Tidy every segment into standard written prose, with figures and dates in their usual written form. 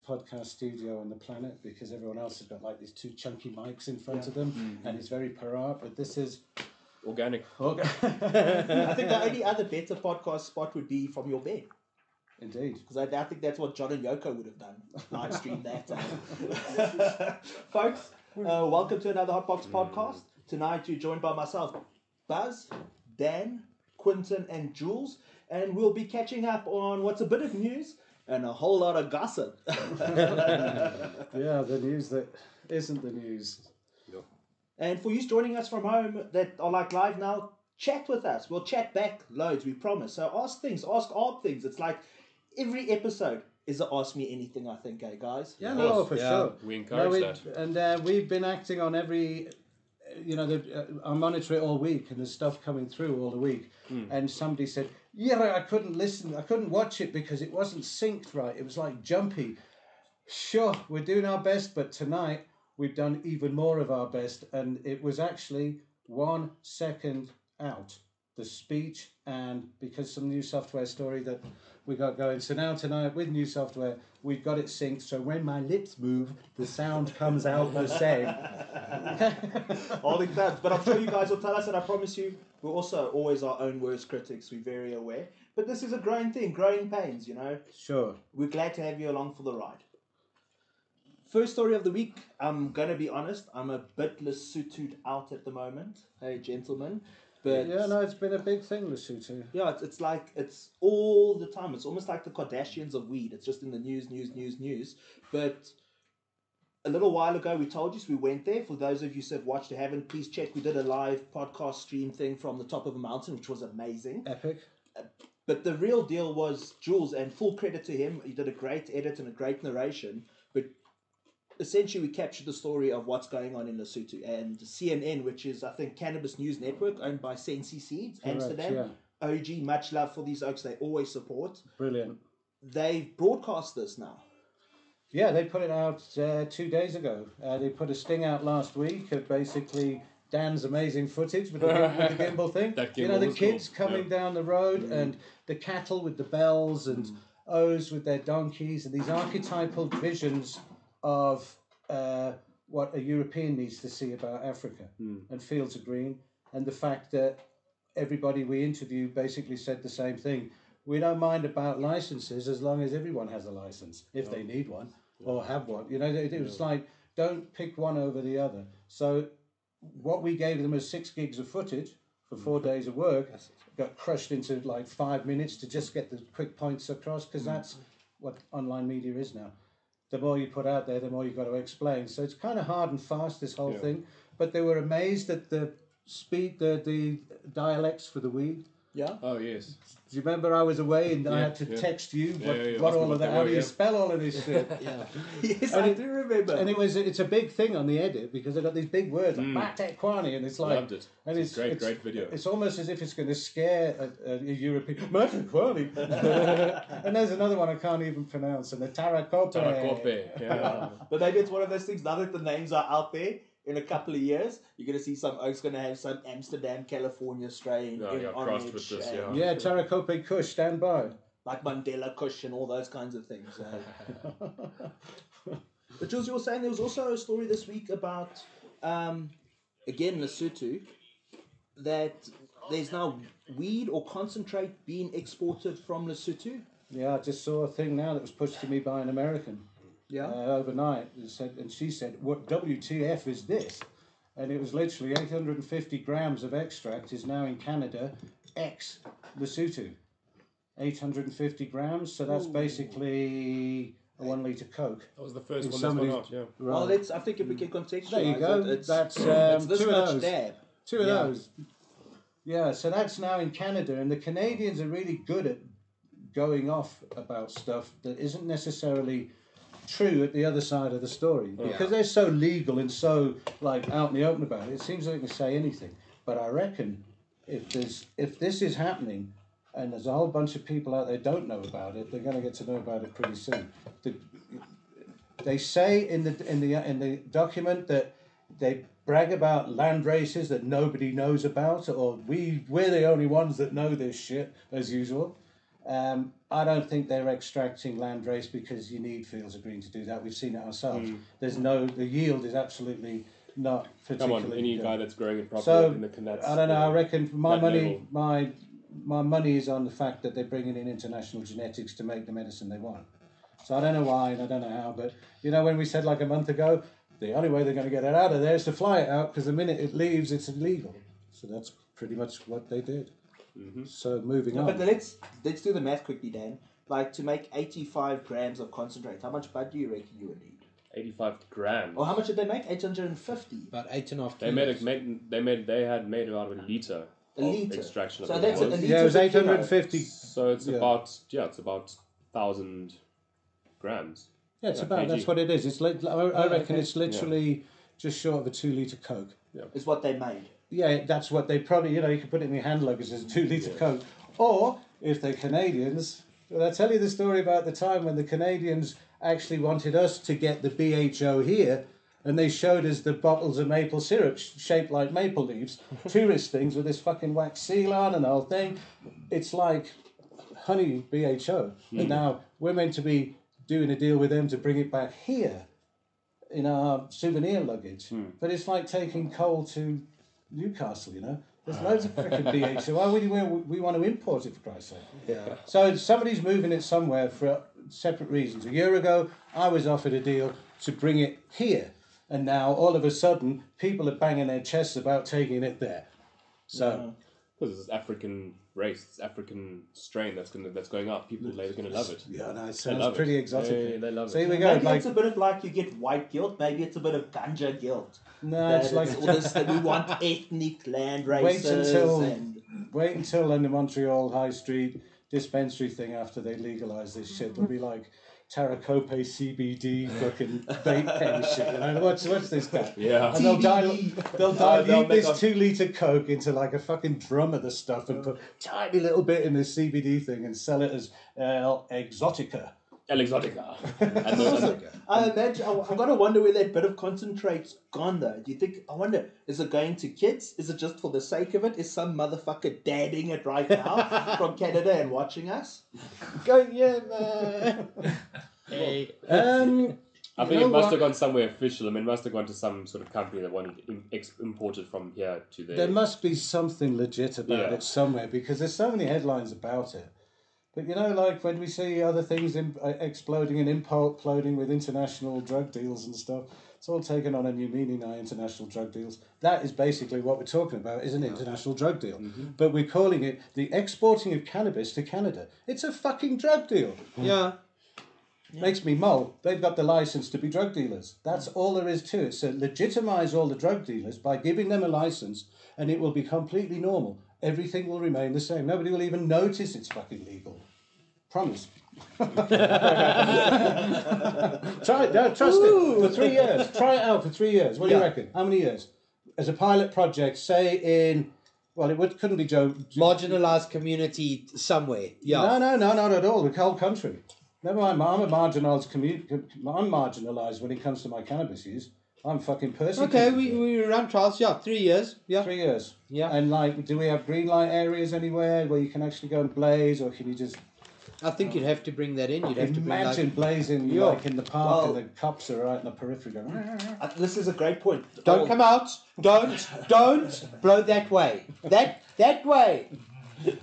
podcast studio on the planet because everyone else has got like these two chunky mics in front of them, and it's very parade. But this is organic. I think the only other better podcast spot would be from your bed. Indeed. Because I think that's what John and Yoko would have done. Live stream that. Folks, welcome to another Hotbox podcast. Tonight you're joined by myself, Buzz, Dan, Quinton and Jules. And we'll be catching up on what's a bit of news and a whole lot of gossip. Yeah, the news that isn't the news. Yep. And for you joining us from home that are like live now, chat with us. We'll chat back loads, we promise. So ask things, ask odd things. It's like every episode is a Ask Me Anything, I think, guys? Yeah, no, for sure. We encourage that. And we've been acting on every, I monitor it all week, and there's stuff coming through all the week. And somebody said, yeah, I couldn't watch it because it wasn't synced right. It was like jumpy. Sure, we're doing our best, but tonight we've done even more of our best, and it was actually 1 second out. The speech, and because some new software story that we got going. So now tonight with new software, we've got it synced. So when my lips move, the sound comes out the same. Holding fast. But I'm sure you guys will tell us, and I promise you, we're also always our own worst critics. We're very aware. But this is a growing thing, growing pains, Sure. We're glad to have you along for the ride. First story of the week. I'm going to be honest. I'm a bit Lesotho'd out at the moment. Hey, gentlemen. But yeah, no, it's been a big thing, Lesotho. Yeah, it's like, it's all the time. It's almost like the Kardashians of weed. It's just in the news. But a little while ago, we told you, so we went there. For those of you who have watched or haven't, please check. We did a live podcast stream thing from the top of a mountain, which was amazing. Epic. But the real deal was Jules, and full credit to him. He did a great edit and a great narration. But essentially, we captured the story of what's going on in Lesotho. And CNN, which is, I think, Cannabis News Network, owned by Sensi Seeds, Amsterdam. Yeah. OG, much love for these oaks. They always support. Brilliant. They've broadcast this now. Yeah, they put it out 2 days ago. They put a sting out last week of basically Dan's amazing footage with the gimbal thing. That gimbal the kids cool. coming down the road and the cattle with the bells and O's with their donkeys and these archetypal visions of what a European needs to see about Africa and fields of green, and the fact that everybody we interviewed basically said the same thing. We don't mind about licenses as long as everyone has a license, if they need one or have one. It was like, don't pick one over the other. So what we gave them was 6 gigs of footage for 4 days of work, got crushed into like 5 minutes to just get the quick points across, because that's what online media is now. The more you put out there, the more you've got to explain. So it's kind of hard and fast, this whole thing. But they were amazed at the speed, the dialects for the weed. Yeah. Oh, yes. Do you remember I was away and I had to text you what all of that, how do you spell all of this shit? Yes, I do remember. And it's a big thing on the edit because they've got these big words like Matekwani, and it's like... Loved it. And it's a great video. It's almost as if it's going to scare a European... Matekwani! And there's another one I can't even pronounce, and the Tarakope. Yeah. But maybe it's one of those things, now that the names are out there, in a couple of years, you're going to see some oaks going to have some Amsterdam, California strain in crossed with this, Yeah, Tarakope Kush, stand by. Like Mandela Kush and all those kinds of things. But Jules, you were saying there was also a story this week about, again, Lesotho, that there's now weed or concentrate being exported from Lesotho. Yeah, I just saw a thing now that was pushed to me by an American. Yeah. Overnight, and she said, "What WTF is this?" And it was literally 850 grams of extract is now in Canada, ex Lesotho. 850 grams, so that's basically a 1 litre Coke. That was the first one that's gone out, yeah. Well, I think if we can contextualize there you go. That's it's this 2 of much those. dab. 2 of those. Yeah, so that's now in Canada, and the Canadians are really good at going off about stuff that isn't necessarily true at the other side of the story, because they're so legal and so like out in the open about it. It seems like they can say anything. But I reckon if this is happening, and there's a whole bunch of people out there don't know about it, they're going to get to know about it pretty soon. They say in the document that they brag about land races that nobody knows about, or we're the only ones that know this shit as usual. I don't think they're extracting landrace because you need fields of green to do that. We've seen it ourselves. The yield is absolutely not particularly Come on, any good. guy that's growing it properly So, in the canats. I don't know, I reckon my level. money is on the fact that they're bringing in international genetics to make the medicine they want. So I don't know why and I don't know how, but you know when we said like a month ago, the only way they're going to get it out of there is to fly it out because the minute it leaves, it's illegal. So that's pretty much what they did. So moving on. But let's do the math quickly, Dan. Like to make 85 grams of concentrate, how much bud do you reckon you would need? 85 grams. Or how much did they make? 850. About 8.5 kilos. They had made about a liter. A liter. Extraction. So of that's the a liter. Yeah, it was 850. So it's about 1,000 grams. Yeah, it's about. That's what it is. It's I reckon it's literally just short of a 2 litre Coke. Yeah. Is what they made. Yeah, that's what they probably. You can put it in your hand luggage as a 2 litre Coke. Or if they're Canadians, well, I'll tell you the story about the time when the Canadians actually wanted us to get the BHO here, and they showed us the bottles of maple syrup shaped like maple leaves, tourist things with this fucking wax seal on and the whole thing. It's like honey BHO, and now we're meant to be doing a deal with them to bring it back here in our souvenir luggage. But it's like taking coal to Newcastle, There's loads of freaking BHO. Why would we want to import it, for Christ's sake? Yeah. So somebody's moving it somewhere for separate reasons. A year ago, I was offered a deal to bring it here. And now, all of a sudden, people are banging their chests about taking it there. So... Because it's African race, it's African strain that's going up. People are going to love it. Yeah, no, it sounds pretty exotic. Yeah, they love it. So here we go. Maybe it's a bit of like you get white guilt. Maybe it's a bit of ganja guilt. No, it's like all this that we want ethnic land races. Wait until in the Montreal High Street dispensary thing after they legalise this shit. There'll be like Tarakope CBD fucking vape pen shit. What's this guy? Yeah. And they'll dilute this 2 litre Coke into like a fucking drum of the stuff and put a tiny little bit in this CBD thing and sell it as El Exotica. El Exotica. I imagine. I've got to wonder where that bit of concentrate's gone, though. Do you think? I wonder. Is it going to kids? Is it just for the sake of it? Is some motherfucker dadding it right now from Canada and watching us? Going, yeah, man. Hey. I think it must have gone somewhere official. I mean, it must have gone to some sort of company that wanted imported from here to there. There must be something legit about it somewhere because there's so many headlines about it. But like when we see other things exploding and imploding with international drug deals and stuff, it's all taken on a new meaning now, international drug deals. That is basically what we're talking about, is an international drug deal. But we're calling it the exporting of cannabis to Canada. It's a fucking drug deal. Yeah. Makes me mull. They've got the license to be drug dealers. That's all there is to it. So legitimise all the drug dealers by giving them a license and it will be completely normal. Everything will remain the same. Nobody will even notice it's fucking legal. Promise. Try it. No, trust it. For 3 years. Try it out for 3 years. What do you reckon? How many years? As a pilot project, say in... Well, couldn't be Joe... Marginalised community somewhere. Yeah. No, not at all. The whole country. Never mind. I'm a marginalised I'm marginalised when it comes to my cannabis use. I'm fucking persecuted. Okay, we run trials. 3 years. Yeah. 3 years. Yeah. And do we have green light areas anywhere where you can actually go and blaze, or can you just... I think you'd have to bring that in. You'd have to imagine blazing like in the park and the cops are right in the periphery going... This is a great point. Don't come out. Don't blow that way. That way.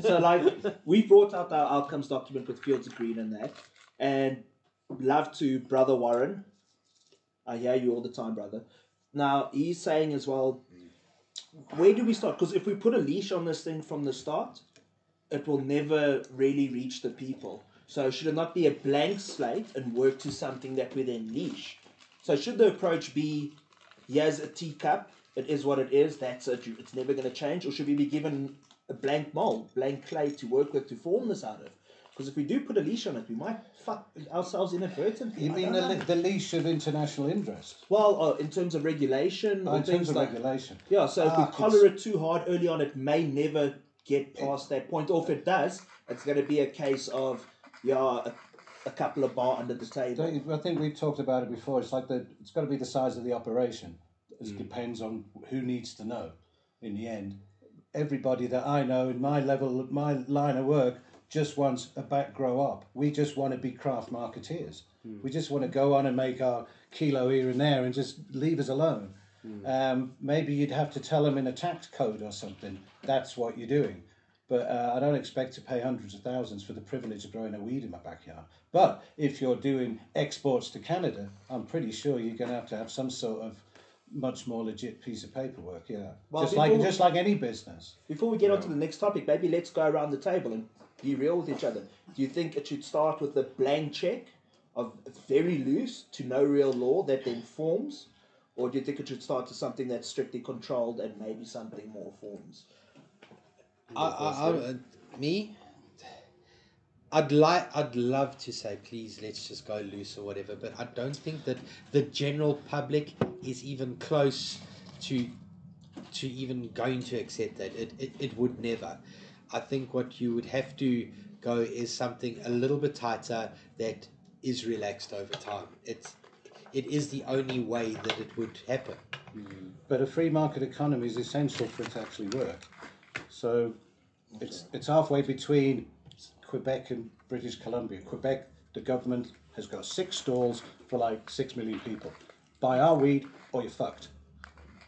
So we brought out our outcomes document with Fields of Green and that, and love to Brother Warren. I hear you all the time, brother. Now, he's saying as well, where do we start? Because if we put a leash on this thing from the start, it will never really reach the people. So should it not be a blank slate and work to something that we then leash? So should the approach be, here's a teacup, it is what it is, that's it, it's never going to change? Or should we be given a blank mold, blank clay to work with to form this out of? Because if we do put a leash on it, we might fuck ourselves inadvertently. You mean the leash of international interest? Well, in terms of regulation. In terms of regulation. Yeah, so if we collar it too hard early on, it may never get past that point. Or if it does, it's going to be a case of, a couple of bar under the table. I think we've talked about it before. It's like it's got to be the size of the operation. It depends on who needs to know in the end. Everybody that I know in my line of work just wants a back grow up. We just want to be craft marketeers. We just want to go on and make our kilo here and there and just leave us alone. Maybe you'd have to tell them in a tax code or something, that's what you're doing. But I don't expect to pay hundreds of thousands for the privilege of growing a weed in my backyard. But if you're doing exports to Canada, I'm pretty sure you're going to have some sort of much more legit piece of paperwork. Yeah, Well, just like any business. Before we get on to the next topic, maybe let's go around the table and be real with each other. Do you think it should start with a blank check of very loose to no real law that then forms? Or do you think it should start to something that's strictly controlled and maybe something more forms? I'd love to say, please, let's just go loose or whatever, but I don't think that the general public is even close to even going to accept that. It would never. I think what you would have to go is something a little bit tighter that is relaxed over time. It is the only way that it would happen. But a free market economy is essential for it to actually work. So it's halfway between Quebec and British Columbia. Quebec, the government has got 6 stalls for like 6 million people. Buy our weed or you're fucked.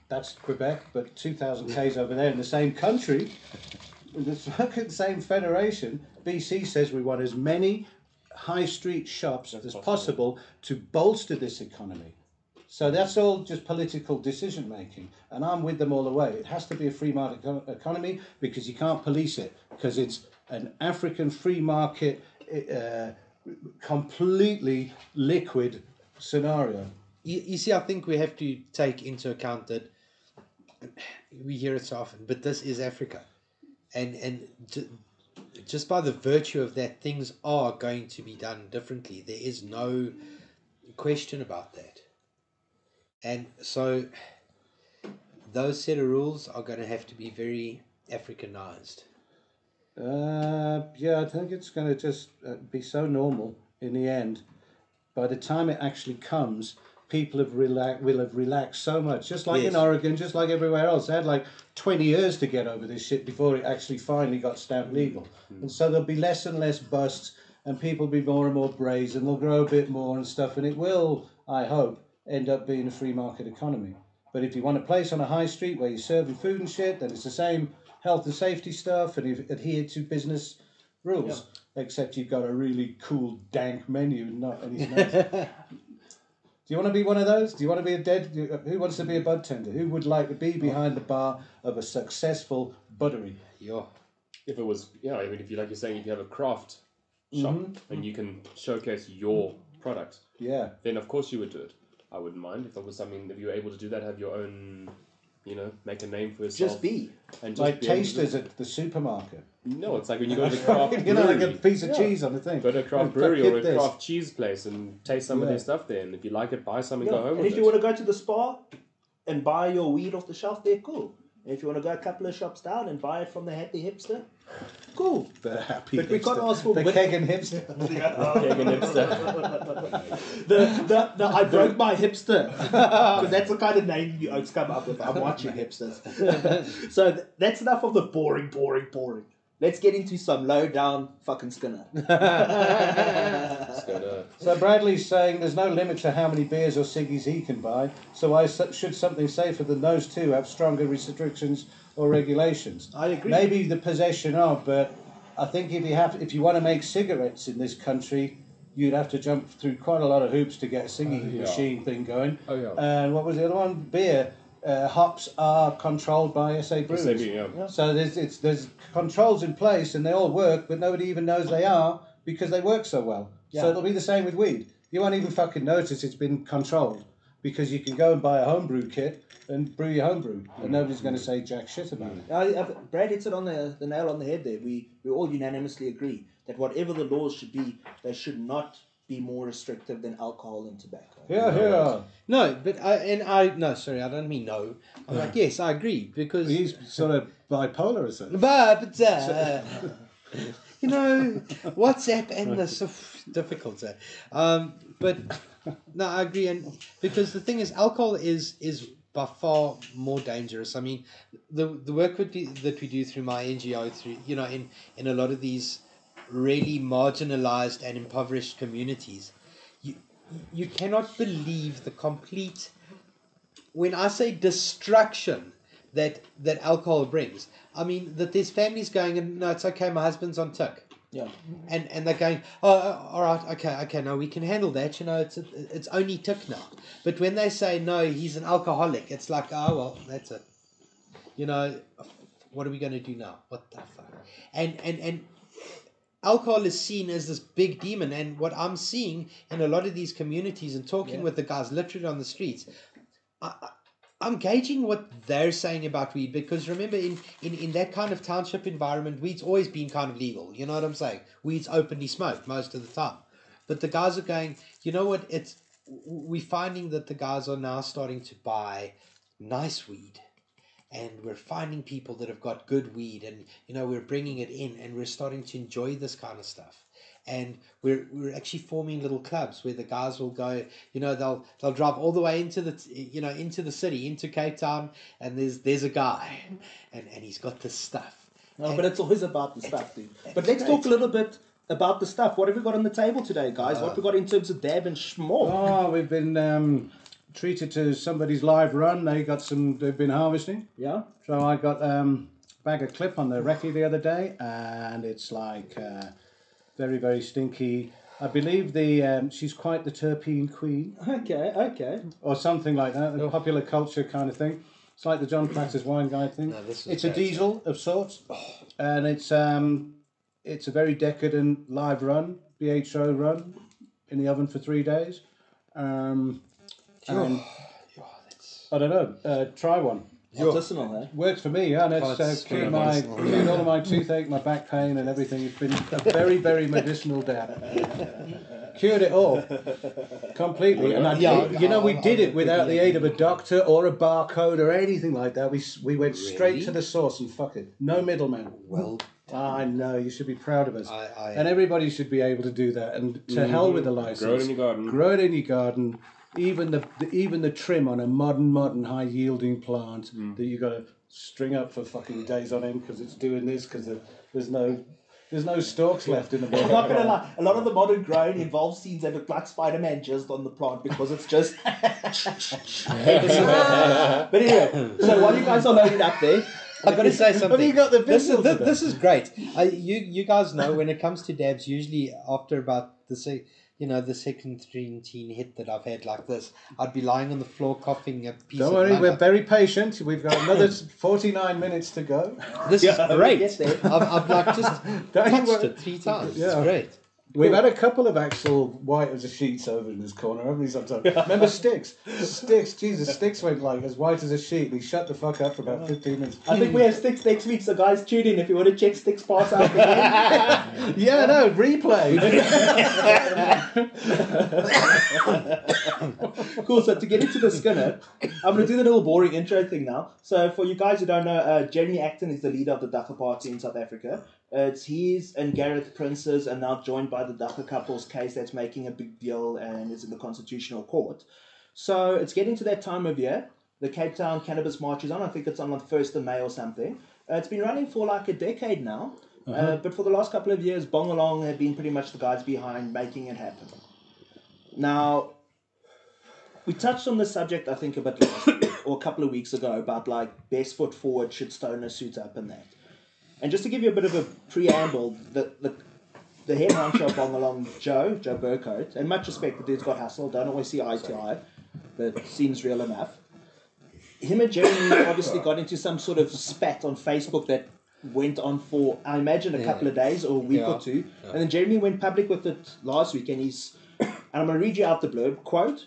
That's Quebec, but 2,000 Ks over there in the same country, in the fucking same federation, BC says we want as many high street shops as possible to bolster this economy. So that's all just political decision making, and I'm with them all the way. It has to be a free market economy because you can't police it, because it's an African free market, completely liquid scenario. You see, I think we have to take into account that we hear it so often, but this is Africa, and just by the virtue of that, things are going to be done differently. There is no question about that. And so those set of rules are going to have to be very Africanized. Yeah, I think it's going to just be so normal in the end. By the time it actually comes, people will have relaxed so much. Just like in Oregon, just like everywhere else. They had like 20 years to get over this shit before it actually finally got stamped legal. And so there'll be less and less busts, and people will be more and more brazen. They'll grow a bit more and stuff, and it will, I hope, end up being a free market economy. But if you want a place on a high street where you're serving food and shit, then it's the same health and safety stuff, and you adhere to business rules. Yeah. Except you've got a really cool, dank menu and not anything else. Do you want to be one of those? Do you want to be who wants to be a bud tender? Who would like to be behind the bar of a successful buttery? Yeah. If it was, I mean, if you, like you're saying, if you have a craft shop and you can showcase your product, then of course you would do it. I wouldn't mind if it was something, if you were able to do that, have your own, make a name for yourself. Just be. And just like tasters at the supermarket. No, it's like when you go to the craft brewery. Like a piece of cheese on the thing. Go to a craft brewery or a craft cheese place and taste some of their stuff there. And if you like it, buy some and go home with it. And if you want to go to the spa and buy your weed off the shelf there, cool. And if you want to go a couple of shops down and buy it from the happy hipster, cool. The happy but hipster. we can't ask for... The keg and hipster. Keg and hipster. the I broke my hipster. Because that's the kind of name you oaks come up with. I'm watching hipsters. So that's enough of the boring. Let's get into some low down fucking Skinner. So Bradley's saying there's no limit to how many beers or ciggies he can buy. So why should something safer than those two have stronger restrictions or regulations? I agree. Maybe the possession of, but I think if you want to make cigarettes in this country, you'd have to jump through quite a lot of hoops to get a ciggy machine thing going. Oh yeah. And what was the other one? Beer. Hops are controlled by SA Brewers. SAB, So there's controls in place and they all work, but nobody even knows they are because they work so well. Yeah. So it'll be the same with weed. You won't even fucking notice it's been controlled because you can go and buy a homebrew kit and brew your homebrew and nobody's going to say jack shit about it. Brad hits it on the nail on the head there. We all unanimously agree that whatever the laws should be, they should not be more restrictive than alcohol and tobacco. Yeah. No, but I don't mean no. I'm like, yes, I agree, because... He's sort of bipolar or something. But WhatsApp and this difficult. But no, I agree, and because the thing is, alcohol is by far more dangerous. I mean, the work that we do through my NGO, through in a lot of these really marginalized and impoverished communities, you cannot believe the complete, when I say destruction that alcohol brings. I mean that there's families going, no, it's okay, my husband's on tick. Yeah. And they're going, oh, all right, okay, no, we can handle that. It's only tick now. But when they say no, he's an alcoholic, it's like, oh well, that's it. What are we going to do now? What the fuck? And alcohol is seen as this big demon. And what I'm seeing in a lot of these communities and talking with the guys literally on the streets, I'm gauging what they're saying about weed, because remember, in that kind of township environment, weed's always been kind of legal. You know what I'm saying? Weed's openly smoked most of the time. But the guys are going, you know what? We're finding that the guys are now starting to buy nice weed. And we're finding people that have got good weed, and we're bringing it in, and we're starting to enjoy this kind of stuff. And we're actually forming little clubs where the guys will go, they'll drive all the way into the city, into Cape Town, and there's a guy, and he's got this stuff. No, but it's always about the stuff, dude. But let's talk a little bit about the stuff. What have we got on the table today, guys? What have we got in terms of dab and schmore? Oh, we've been treated to somebody's live run. They've been harvesting. Yeah. So I got a bag of clip on the recce the other day, and it's like very, very stinky. I believe she's quite the terpene queen. Okay. Or something like that, the popular culture kind of thing. It's like the John Platter's wine guide thing. No, it's a diesel of sorts, and it's a very decadent live run, BHO run, in the oven for 3 days. And I don't know. Try one. Artisanal, eh? Works for me, yeah. And it's cured all of my toothache, my back pain, and everything. It's been a very, very medicinal dab. Cured it all completely. And we did it without the aid of a doctor or a barcode or anything like that. We went straight to the source and fuck it. No middleman. Well, I know, you should be proud of us. And everybody should be able to do that. And to hell with the license. Grow it in your garden. Grow it in your garden. Even the trim on a modern high yielding plant that you got to string up for fucking days on end because it's doing this because there's no stalks left in the bottom. I'm not gonna lie, a lot of the modern growing involves seeds that look like Spider-Man just on the plant because it's just. But anyway, so while you guys are loading up there, I've got to say something. Have you got the this is great. You guys know when it comes to dabs, usually after about the second teen hit that I've had like this, I'd be lying on the floor coughing a piece of Don't worry, rubber. we're very patient. We've got another 49 minutes to go. This is great. I've like just touched it 3 times. Yeah. It's great. We've had a couple of actual white as a sheets over in this corner, haven't we, sometimes? Remember Sticks? Jesus, Sticks went like as white as a sheet. He shut the fuck up for about 15 minutes. I think we have Sticks next week, so guys, tune in if you want to check Sticks pass out again. Yeah, no, replay. Cool, so to get into the Skinner, I'm going to do the little boring intro thing now. So for you guys who don't know, Jeremy Acton is the leader of the Dagga Party in South Africa. It's his and Gareth Prince's, and now joined by the Dagga couple's case that's making a big deal and is in the Constitutional Court. So it's getting to that time of year. The Cape Town Cannabis March is on. I think it's on 1st of May or something. It's been running for like a decade now. But for the last couple of years, Bong Along have been pretty much the guys behind making it happen. Now, we touched on this subject, I think, a bit last week, or a couple of weeks ago, about like best foot forward, should Stoner suit up and that. And just to give you a bit of a preamble, the head honcho of Bong Along, Joe Burcoat, and much respect, the dude's got hustle, don't always see eye to eye, but seems real enough. Him and Jeremy obviously got into some sort of spat on Facebook that went on for, I imagine, a couple of days or a week or two. Yeah. And then Jeremy went public with it last week, and I'm going to read you out the blurb. Quote,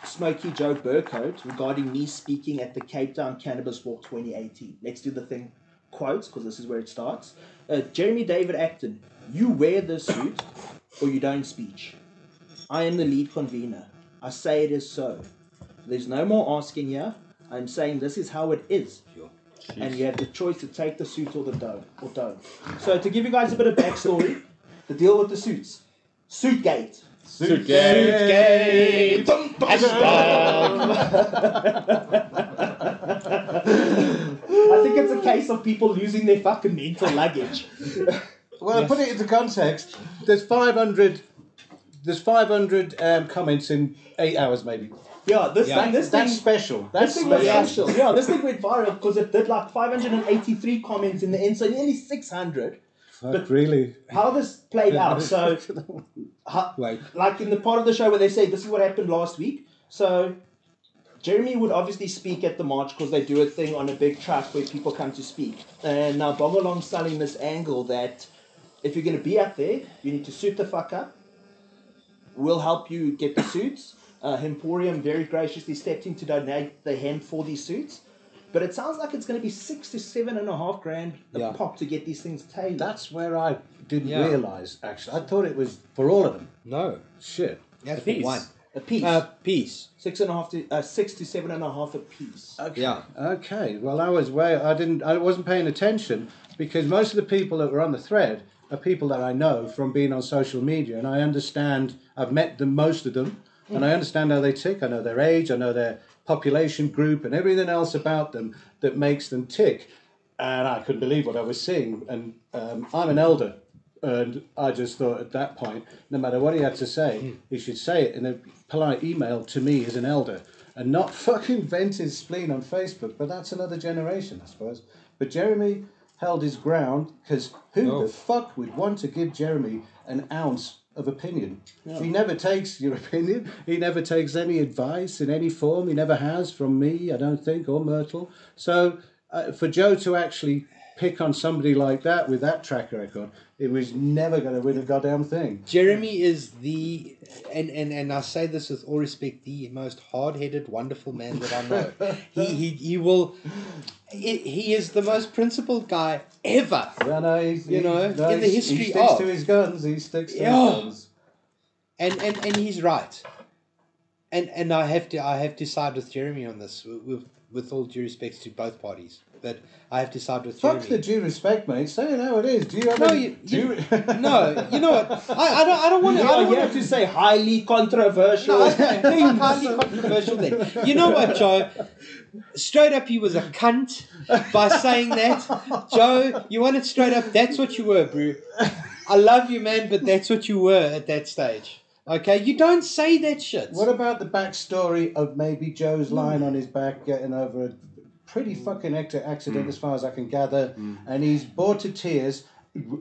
Smokey Joe Burcoat regarding me speaking at the Cape Town Cannabis Walk 2018. Let's do the thing. Quotes, because this is where it starts. Jeremy David Acton, you wear this suit or you don't speech. I am the lead convener. I say it is so. There's no more asking here. I'm saying this is how it is. And you have the choice to take the suit or don't. So to give you guys a bit of backstory, the deal with the suits. Suitgate. Suitgate. I think it's a case of people losing their fucking mental luggage. Well, I put it into context. There's 500 comments in 8 hours, maybe. Yeah, this thing, special. This thing was special. Yeah, this thing went viral because it did like 583 comments in the end, so nearly 600. But really, how this played out? So, like in the part of the show where they say this is what happened last week. So, Jeremy would obviously speak at the march because they do a thing on a big truck where people come to speak. And now Bongalong's selling this angle that if you're going to be up there, you need to suit the fuck up. We'll help you get the suits. Hemporium very graciously stepped in to donate the hemp for these suits. But it sounds like it's going to be $6,000 to $7,500 a pop to get these things tailored. That's where I didn't realise, actually. I thought it was for all of them. No. Shit. That's for one. A piece. Piece. $6,500 to $6,000 to $7,500 a piece. Okay. Yeah. Okay. Well, I wasn't paying attention because most of the people that were on the thread are people that I know from being on social media, and I understand. I've met most of them, and I understand how they tick. I know their age. I know their population group and everything else about them that makes them tick. And I couldn't believe what I was seeing. And I'm an elder, and I just thought at that point, no matter what he had to say, he should say it in a polite email to me as an elder, and not fucking vent his spleen on Facebook. But that's another generation, I suppose. But Jeremy held his ground, because who the fuck would want to give Jeremy an ounce of opinion? Yeah. He never takes your opinion. He never takes any advice in any form. He never has from me, I don't think, or Myrtle. So for Joe to actually pick on somebody like that with that track record, it was never going to win a goddamn thing. Jeremy is the, and I say this with all respect, the most hard-headed, wonderful man that I know. He is the most principled guy ever. Yeah, no, in the history he sticks to his guns. He sticks to his guns. And he's right. And I have to side with Jeremy on this, with all due respect to both parties. But I have to side with Jeremy. Fuck the due respect, mate. Say it how it is. Do you have no, you know what? I don't want to. You have to say highly controversial. No, highly controversial thing. You know what, Joe? Straight up, he was a cunt by saying that. Joe, you want it straight up? That's what you were, bro. I love you, man, but that's what you were at that stage. Okay, you don't say that shit. What about the backstory of maybe Joe's lying on his back, getting over a pretty fucking hectic accident, as far as I can gather, and he's bored to tears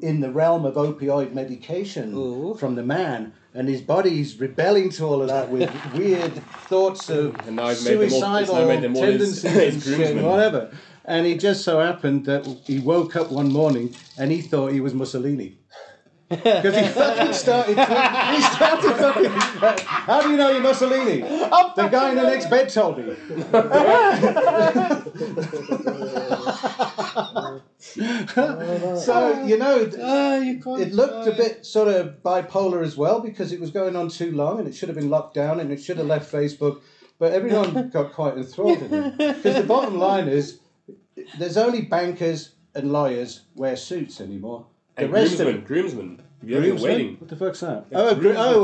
in the realm of opioid medication from the man, and his body's rebelling to all of that with weird thoughts of suicidal tendencies and shit, whatever. And he just so happened that he woke up one morning and he thought he was Mussolini. Because he fucking started fucking... how do you know you're Mussolini? The guy in the next bed told me. So, it looked a bit sort of bipolar as well, because it was going on too long and it should have been locked down and it should have left Facebook. But everyone got quite enthralled in it. Because the bottom line is, there's only bankers and lawyers wear suits anymore. The rest groomsmen. If you have a wedding. What the fuck's that? A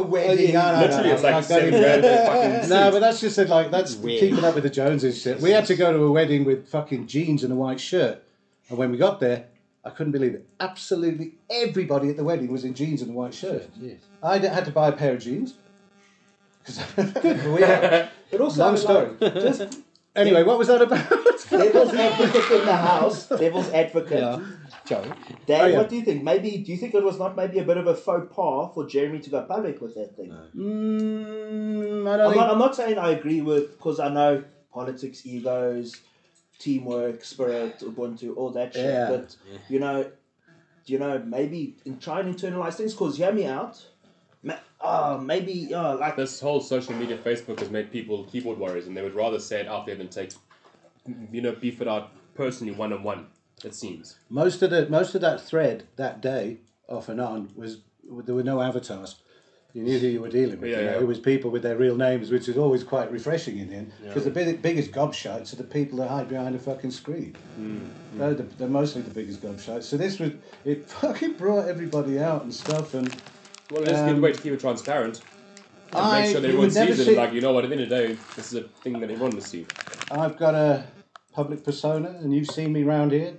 wedding. Literally, it's like 7 grand fucking No, but that's just that's keeping up with the Joneses shit. We had to go to a wedding with fucking jeans and a white shirt. And when we got there, I couldn't believe it. Absolutely everybody at the wedding was in jeans and a white shirt. Yes. I had to buy a pair of jeans. But also, long story. Anyway, what was that about? Devil's advocate in the house. Devil's advocate. Yeah. Joe. Dan, what do you think? Do you think it was not maybe a bit of a faux pas for Jeremy to go public with that thing? I'm not saying I agree with, because I know politics, egos, teamwork, spirit, Ubuntu, all that shit. Yeah. But maybe try and internalize things. Because hear me out. Maybe like this whole social media, Facebook has made people keyboard warriors, and they would rather say it out there than take, beef it out personally one-on-one. It seems most of that thread that day, off and on, there were no avatars. You knew who you were dealing with. It was people with their real names, which is always quite refreshing in the end. Because the biggest gobshites are the people that hide behind a fucking screen. They're mostly the biggest gobshites. So it fucking brought everybody out and stuff. And well, it's a good way to keep it transparent. And make sure that everyone sees it. At the end of the day, this is a thing that everyone must see. I've got a public persona, and you've seen me round here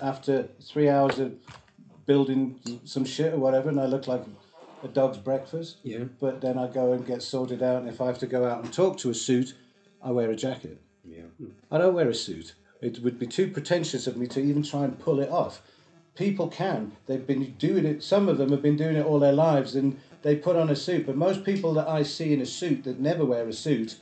after 3 hours of building some shit or whatever, and I look like a dog's breakfast. Yeah. But then I go and get sorted out, and if I have to go out and talk to a suit, I wear a jacket. Yeah. I don't wear a suit. It would be too pretentious of me to even try and pull it off. People can. They've been doing it. Some of them have been doing it all their lives, and they put on a suit. But most people that I see in a suit that never wear a suit,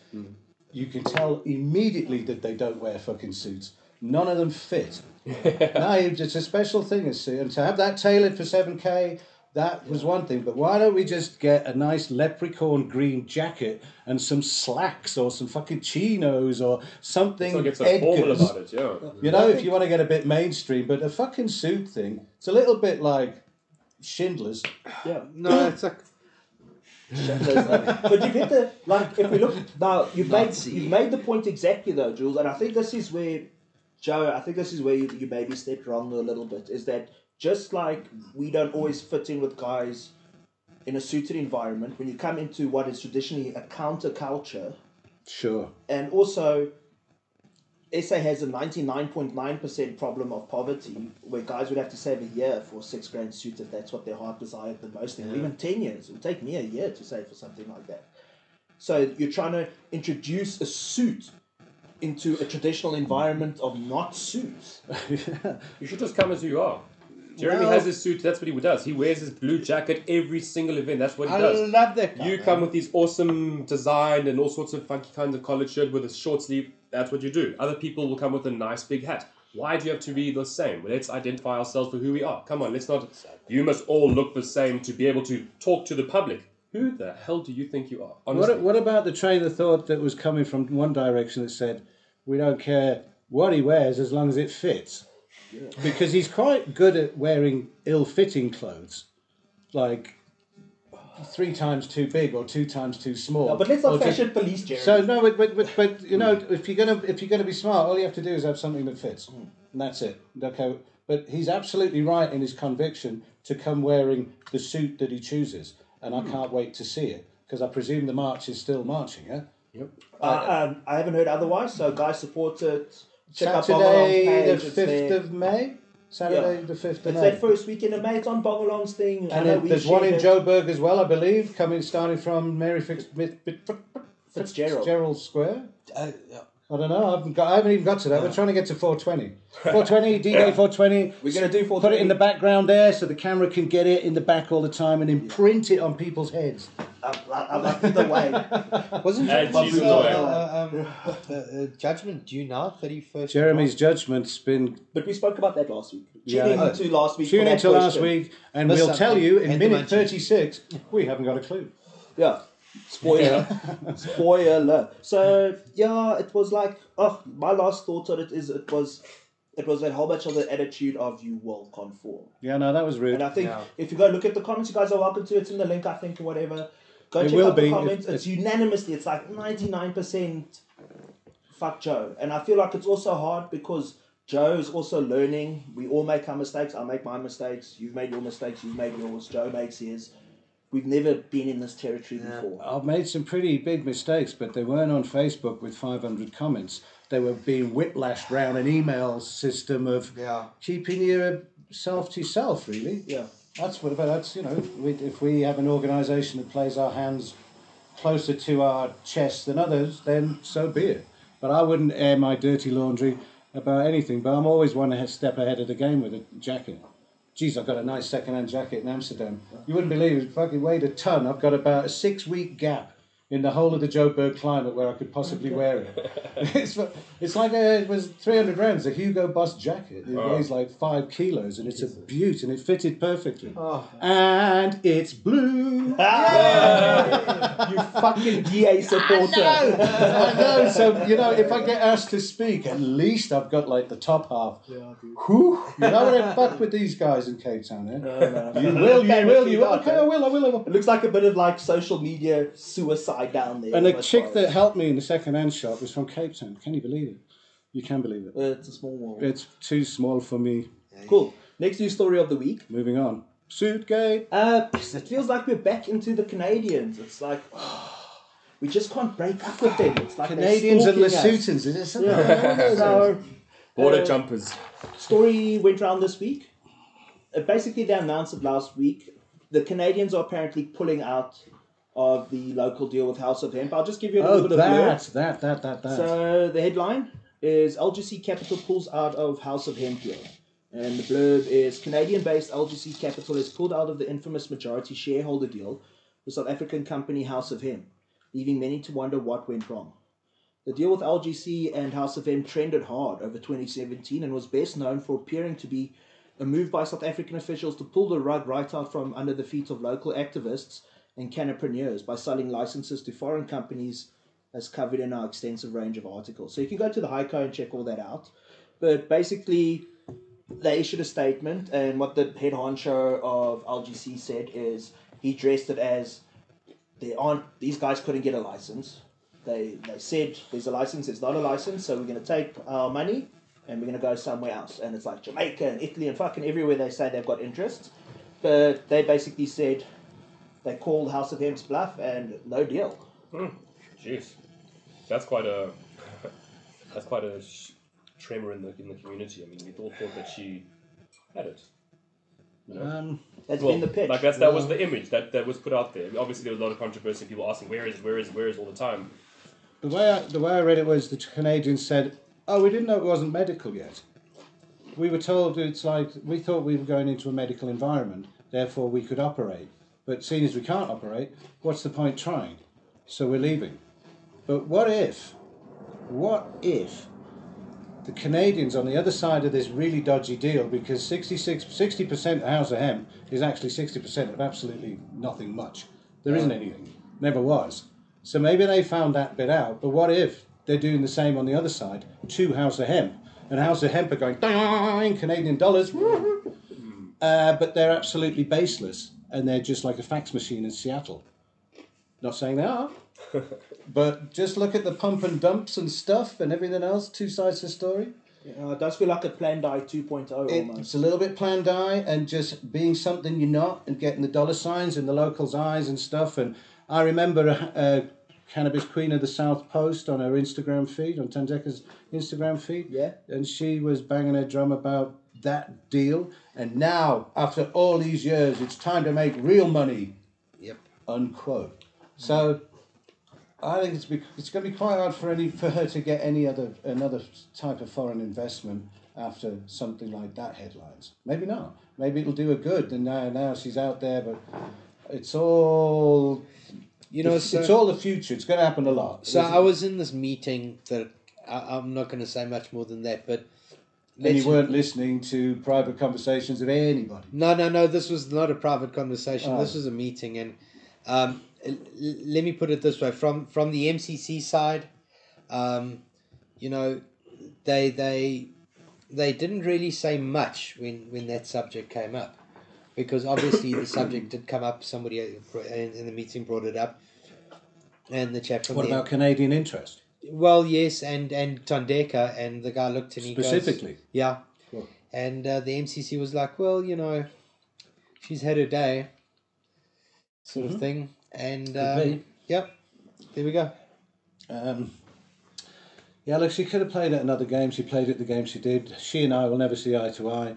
you can tell immediately that they don't wear fucking suits. None of them fit. No, it's a special thing, a suit. And to have that tailored for 7K, that was one thing. But why don't we just get a nice leprechaun green jacket and some slacks or some fucking chinos or something? It's like it's formal about it, yeah. You know, if you want to get a bit mainstream. But a fucking suit thing, it's a little bit like Schindler's. Yeah. No, it's like... But you get the, like, if we look now, you've made the point exactly though, Jules, and I think this is where Joe, I think this is where you maybe stepped wrong a little bit, is that just like we don't always fit in with guys in a suited environment, when you come into what is traditionally a counterculture, Sure. and also SA has a 99.9% problem of poverty, where guys would have to save a year for a $6,000 suit if that's what their heart desired the most thing, or even 10 years. It would take me a year to save for something like that. So you're trying to introduce a suit into a traditional environment of not suits. You should just come as you are. Jeremy has his suit, that's what he does. He wears his blue jacket every single event, that's what he does. I love that guy, You come with these awesome design and all sorts of funky kinds of collared shirt with a short sleeve, that's what you do. Other people will come with a nice big hat. Why do you have to be the same? Let's identify ourselves for who we are. Come on, let's not... You must all look the same to be able to talk to the public. Who the hell do you think you are? Honestly. What about the train of thought that was coming from one direction that said, we don't care what he wears as long as it fits? Yeah. Because he's quite good at wearing ill-fitting clothes, like 3 times too big or 2 times too small. No, but let's not fashion police, Jeremy. So no, but you know, if you're gonna be smart, all you have to do is have something that fits, and that's it. Okay, but he's absolutely right in his conviction to come wearing the suit that he chooses, and I can't wait to see it because I presume the march is still marching. Yeah. Yep. I haven't heard otherwise, so guys, support it. Check Saturday the 5th of May. Saturday the 5th of May. It's that first weekend of May. It's on Bogolong's thing. And there's one in Joburg as well, I believe, starting from Mary Fitzgerald Square. I don't know. I haven't even got to that. We're trying to get to 420. 420, D-Day 420. We're going to do 420. Put it in the background there so the camera can get it in the back all the time and imprint it on people's heads. I'm like either way. Wasn't judgment due now, 31st? Jeremy's judgment's been... But we spoke about that last week. Tune into last week. Tune into last week and we'll tell you in minute 36, we haven't got a clue. Yeah. Spoiler. Spoiler. So, yeah, it was like, my last thought on it is it was that whole bunch of the attitude of you will conform. Yeah, no, that was rude. And I think if you go look at the comments, you guys are welcome to it. It's in the link, I think, or whatever. Go check out the comments. It's unanimously, it's like 99% fuck Joe. And I feel like it's also hard because Joe is also learning. We all make our mistakes. I make my mistakes. You've made your mistakes. You've made yours. Joe makes his. We've never been in this territory before. I've made some pretty big mistakes, but they weren't on Facebook with 500 comments. They were being whiplashed around an email system of keeping yourself to yourself, really. Yeah. That's, you know, if we have an organisation that plays our hands closer to our chest than others, then so be it. But I wouldn't air my dirty laundry about anything, but I'm always one step ahead of the game with a jacket. Geez, I've got a nice second-hand jacket in Amsterdam. You wouldn't believe it. Fucking weighed a ton. I've got about a 6-week gap in the whole of the Joburg climate where I could possibly wear it. It's like it was 300 grams, a Hugo Boss jacket. It weighs like 5 kilos and it's a beaut and it fitted perfectly. And it's blue. You fucking DA supporter. I know. So, you know, if I get asked to speak, at least I've got like the top half. Yeah, whew, you know what I fuck with these guys in Cape Town, eh? No. You will. Okay, I will. It looks like a bit of like social media suicide down there. And the chick that helped me in the second-hand shop was from Cape Town. Can you believe it? You can believe it. It's a small world. It's too small for me. Cool. Next news story of the week. Moving on. Suitgate. It feels like we're back into the Canadians. It's like we just can't break up with them. It's like Canadians and Lesothans. Is it something? So, border jumpers. Story went around this week. basically they announced it last week. The Canadians are apparently pulling out of the local deal with House of Hemp. I'll just give you a little bit of that. So the headline is LGC Capital pulls out of House of Hemp deal. And the blurb is Canadian-based LGC Capital has pulled out of the infamous majority shareholder deal with South African company House of Hemp, leaving many to wonder what went wrong. The deal with LGC and House of Hemp trended hard over 2017 and was best known for appearing to be a move by South African officials to pull the rug right out from under the feet of local activists and cannapreneurs by selling licenses to foreign companies, as covered in our extensive range of articles. So you can go to the HICO and check all that out. But basically, they issued a statement, and what the head honcho of LGC said is he dressed it as these guys couldn't get a license. They said there's a license, there's not a license, so we're going to take our money and we're going to go somewhere else. And it's like Jamaica and Italy and fucking everywhere they say they've got interests. But they basically said they called House of Hemp's bluff and no deal. Jeez, that's quite a tremor in the community. I mean, we all thought that she had it. You know? That's been the pitch. Like that was the image that was put out there. Obviously, there was a lot of controversy. People asking, where is all the time. The way I read it was the Canadians said, "Oh, we didn't know it wasn't medical yet. We were told it's like we thought we were going into a medical environment, therefore we could operate. But seeing as we can't operate, what's the point trying? So we're leaving." But what if the Canadians on the other side of this really dodgy deal, because 60% of House of Hemp is actually 60% of absolutely nothing much. There isn't anything. Never was. So maybe they found that bit out. But what if they're doing the same on the other side to House of Hemp? And House of Hemp are going, ding, Canadian dollars. But they're absolutely baseless. And they're just like a fax machine in Seattle. Not saying they are. But just look at the pump and dumps and stuff and everything else, two sides to the story. It does feel like a Plan Die 2.0 almost. It's a little bit Plan Die and just being something you're not and getting the dollar signs in the locals' eyes and stuff. And I remember a Cannabis Queen of the South post on her Instagram feed, on Tandeka's Instagram feed. Yeah. And she was banging her drum about that deal. And now, after all these years, it's time to make real money. Yep. Unquote. So I think it's going to be quite hard for her to get another type of foreign investment after something like that headlines. Maybe not. Maybe it'll do her good. And now she's out there, but it's all it's all the future. It's going to happen a lot. So I was in this meeting that I'm not going to say much more than that, but. And you weren't listening to private conversations of anybody. No. This was not a private conversation. This was a meeting, and let me put it this way: from the MCC side, they didn't really say much when that subject came up, because obviously the subject did come up. Somebody in the meeting brought it up, and the chap from what about Canadian interest? Well, yes, and Tandeka, and the guy looked and he specifically, goes, yeah, cool. And the MCC was like, well, she's had her day, sort of thing, and yep, there we go. Yeah, look, she could have played at another game. She played at the game she did. She and I will never see eye to eye.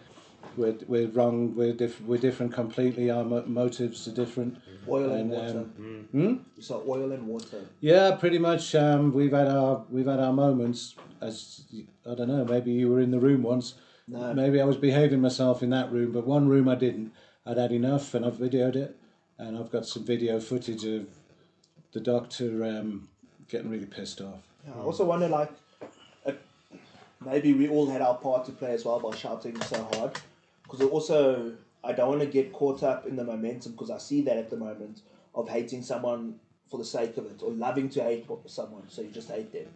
We're wrong. We're different completely. Our motives are different. Oil and water. You saw oil and water. Yeah, pretty much. We've had our moments. As I don't know, maybe you were in the room once. No. Maybe I was behaving myself in that room, but one room I didn't. I'd had enough, and I've videoed it, and I've got some video footage of the doctor getting really pissed off. Yeah, I also wonder, maybe we all had our part to play as well by shouting so hard. Because also, I don't want to get caught up in the momentum, because I see that at the moment of hating someone for the sake of it, or loving to hate someone, so you just hate them.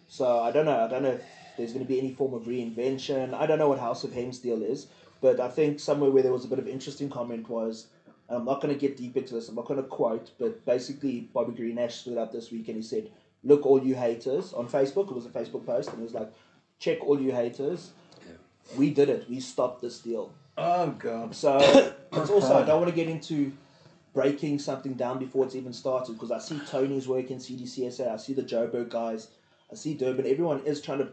So I don't know if there's going to be any form of reinvention. I don't know what House of Hemp's deal is, but I think somewhere where there was a bit of interesting comment was, and I'm not going to get deep into this, I'm not going to quote, but basically Bobby Greenash stood up this week and he said, look, all you haters, on Facebook, it was a Facebook post, and it was like, check all you haters. We did it. We stopped this deal. Oh, God. So, it's also, I don't want to get into breaking something down before it's even started, because I see Tony's work in CDCSA, I see the Joburg guys, I see Durban, everyone is trying to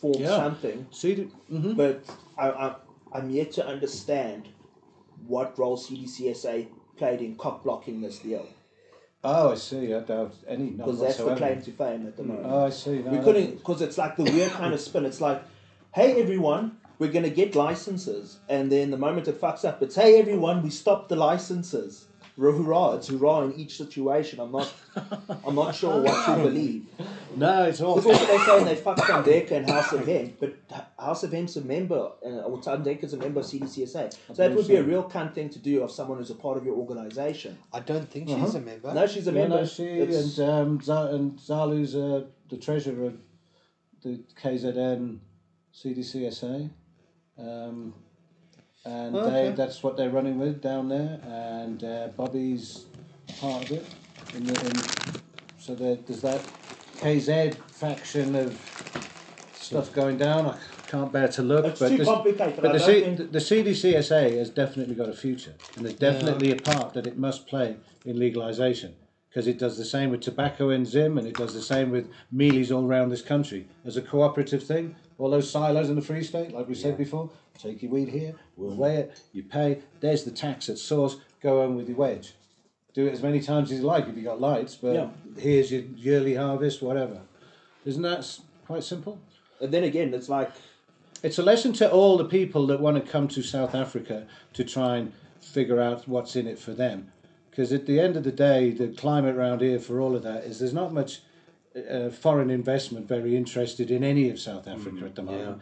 form something. See, But I'm yet to understand what role CDCSA played in cock blocking this deal. Oh, I see. I doubt any. Because that's the claim to fame at the moment. Oh, I see. We couldn't, because it's like the weird kind of spin. It's like, hey everyone, we're going to get licenses, and then the moment it fucks up, it's hey everyone, we stopped the licenses. Hurrah! It's hurrah in each situation. I'm not sure what to believe. No, it's all. Because also they're saying they fucked Tandeka and House of Hemp, but House of Hemp's a member, or Tandeka's a member of CDCSA. So that would be a real cunt thing to do of someone who's a part of your organisation. I don't think she's a member. No, she's a member. No, and Zalu's the treasurer of the KZN CDCSA. And that's what they're running with down there, and Bobby's part of it. So there's that KZ faction of stuff going down. I can't bear to look. It's but too complicated. But the CDCSA has definitely got a future, and there's definitely a part that it must play in legalisation, because it does the same with tobacco in Zim, and it does the same with mealies all around this country. As a cooperative thing, all those silos in the Free State, like we said before, take your weed here, we'll weigh it, you pay, there's the tax at source, go home with your wedge. Do it as many times as you like if you got lights, but here's your yearly harvest, whatever. Isn't that quite simple? And then again, it's like... It's a lesson to all the people that want to come to South Africa to try and figure out what's in it for them. Because at the end of the day, the climate around here for all of that is there's not much foreign investment very interested in any of South Africa at the moment.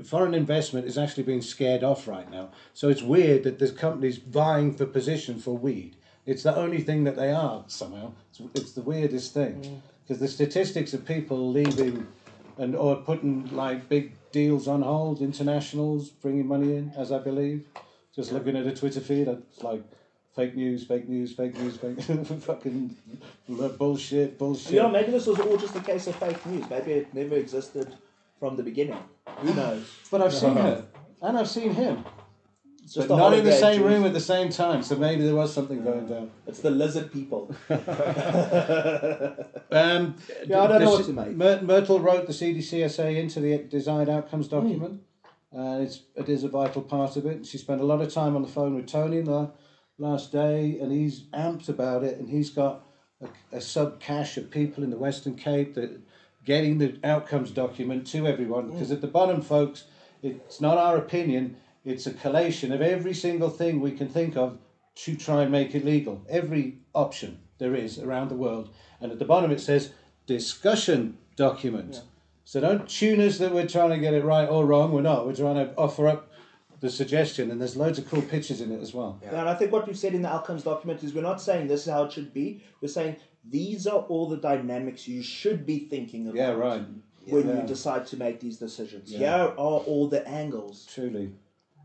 Foreign investment is actually being scared off right now. So it's weird that there's companies vying for position for weed. It's the only thing that they are somehow. It's the weirdest thing. Because the statistics of people leaving or putting like big deals on hold, internationals bringing money in, as I believe. Just looking at a Twitter feed, it's like fake news, fucking bullshit. Yeah, maybe this was all just a case of fake news. Maybe it never existed from the beginning. Who knows? But I've seen her, and I've seen him. But not in the same room at the same time, so maybe there was something going down. It's the lizard people. I don't know what to make. Myrtle wrote the CDCSA into the desired outcomes document, and it is a vital part of it. She spent a lot of time on the phone with Tony the last day, and he's amped about it, and he's got a sub-cache of people in the Western Cape that getting the outcomes document to everyone, because at the bottom, folks, it's not our opinion. It's a collation of every single thing we can think of to try and make it legal. Every option there is around the world. And at the bottom it says, discussion document. Yeah. So don't tune us that we're trying to get it right or wrong. We're not. We're trying to offer up the suggestion. And there's loads of cool pictures in it as well. Yeah, and I think what we've said in the outcomes document is we're not saying this is how it should be. We're saying these are all the dynamics you should be thinking about. Yeah, right. When you decide to make these decisions. Yeah. Here are all the angles. Truly.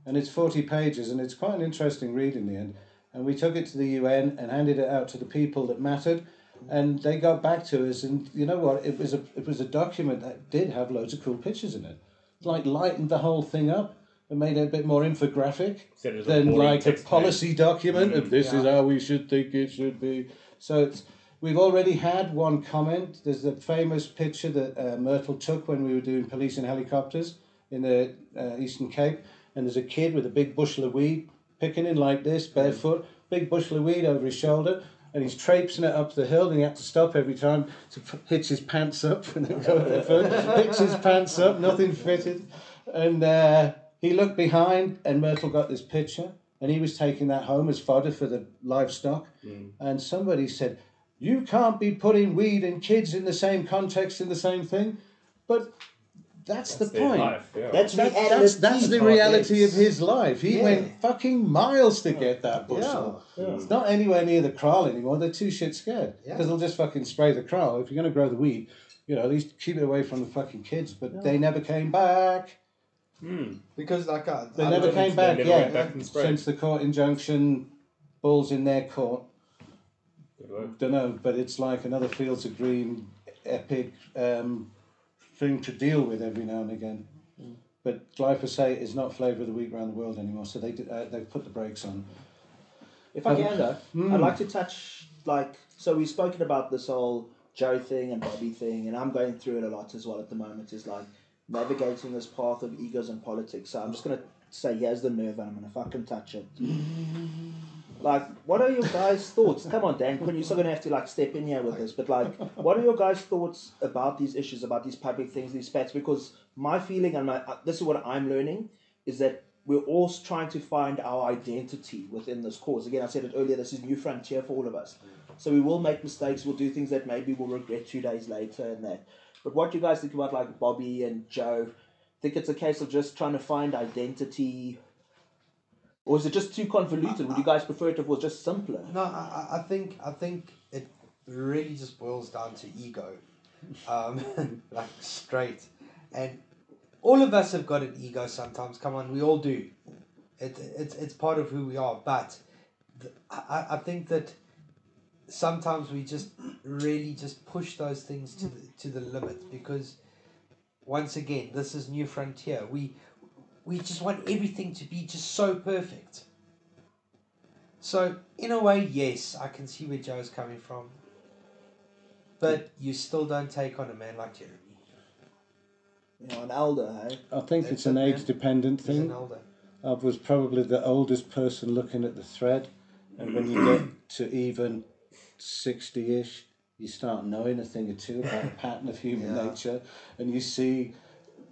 And it's 40 pages, and it's quite an interesting read in the end. And we took it to the UN and handed it out to the people that mattered, and they got back to us. And you know what? It was a document that did have loads of cool pictures in it. It like lightened the whole thing up and made it a bit more infographic than like a policy document of this is how we should think it should be. So we've already had one comment. There's the famous picture that Myrtle took when we were doing police in helicopters in the Eastern Cape. And there's a kid with a big bushel of weed, picking in like this, barefoot, big bushel of weed over his shoulder, and he's traipsing it up the hill, and he had to stop every time to hitch his pants up when they go barefoot. Hitch his pants up, nothing fitted. And he looked behind, and Myrtle got this picture, and he was taking that home as fodder for the livestock. And somebody said, you can't be putting weed and kids in the same context, in the same thing. But... That's the point. Life, yeah. That's the reality of his life. He went fucking miles to get that bushel. Yeah. It's not anywhere near the kraal anymore. They're too shit scared. Because they'll just fucking spray the kraal. If you're going to grow the weed, at least keep it away from the fucking kids. But they never came back. Because they never came back since the court injunction, bulls in their court. Don't know, but it's like another Fields of Green epic thing to deal with every now and again. But glyphosate is not flavour of the week around the world anymore, so they've put the brakes on. If I can though, I'd like to touch, so we've spoken about this whole Joe thing and Bobby thing, and I'm going through it a lot as well at the moment, is like navigating this path of egos and politics. So I'm just going to say, here's the nerve and I'm going to fucking touch it. Like, what are your guys' thoughts? Come on, Dan, you're still going to have to, like, step in here with this. But, like, what are your guys' thoughts about these issues, about these public things, these spats? Because my feeling, and this is what I'm learning, is that we're all trying to find our identity within this cause. Again, I said it earlier, this is new frontier for all of us. So we will make mistakes, we'll do things that maybe we'll regret 2 days later and that. But what do you guys think about, like, Bobby and Joe? Think it's a case of just trying to find identity, or is it just too convoluted? Would you guys prefer it if it was just simpler? No, I think it really just boils down to ego, like straight. And all of us have got an ego sometimes. Come on, we all do. It's part of who we are. But I think that sometimes we just really just push those things to the limit, because once again, this is new frontier. We just want everything to be just so perfect. So in a way, yes, I can see where Joe's coming from, but you still don't take on a man like Jeremy. You know, an elder, hey? I think it's an age-dependent thing. He's an elder. I was probably the oldest person looking at the thread, and when you get to even 60-ish, you start knowing a thing or two about the pattern of human nature, and you see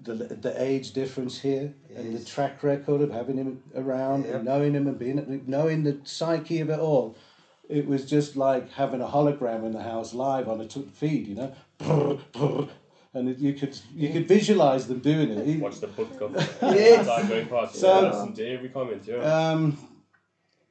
the age difference here, and the track record of having him around, and knowing him and knowing the psyche of it all. It was just like having a hologram in the house live on a feed, you know, and you could visualize them doing it. Watch the book go. Yes. Going past. So listen to every comment. Yeah.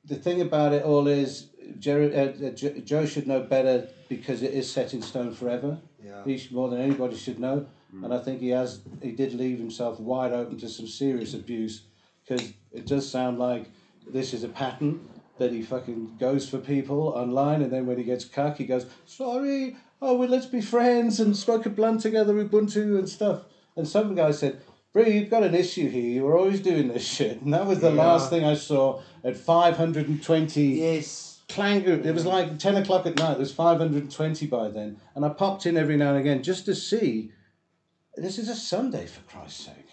The thing about it all is, Joe should know better, because it is set in stone forever. Yeah. He more than anybody should know, and I think he did leave himself wide open to some serious abuse, because it does sound like this is a pattern that he fucking goes for people online, and then when he gets cuck, he goes, sorry, oh well, let's be friends and smoke a blunt together, Ubuntu and stuff. And some guy said, bro, you've got an issue here. You were always doing this shit. And that was the last thing I saw at 520. Yes. Clang. It was like 10 o'clock at night. There's 520 by then. And I popped in every now and again just to see. This is a Sunday, for Christ's sake.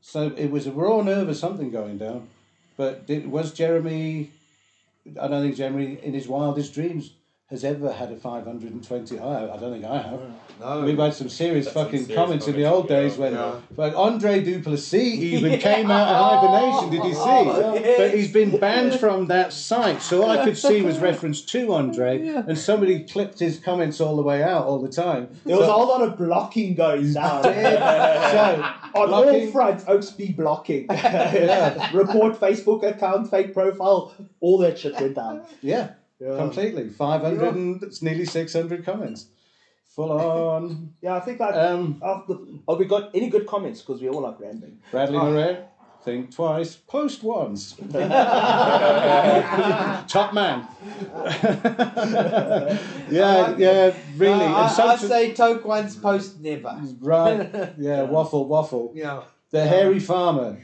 So it was a raw nerve or something going down. But was Jeremy... I don't think Jeremy, in his wildest dreams, has ever had a 520. I don't think I have. No. We've had some serious fucking serious comments in the old days when like Andre Duplessis even came out of hibernation, did you see? But he's been banned from that site, so all I could see was reference to Andre, and somebody clipped his comments all the way out all the time. There was a whole lot of blocking going down. So, on blocking, all fronts, Oaks be blocking. Report Facebook account, fake profile, all that shit went down. Yeah. Completely. 500 and it's nearly 600 comments. Full on. Yeah, I think like we got any good comments, because we all like rambling. Bradley Murray, think twice, post once. Top man. Yeah, really. I'd say toke once, post never. Right. Yeah, waffle. Yeah. The hairy farmer.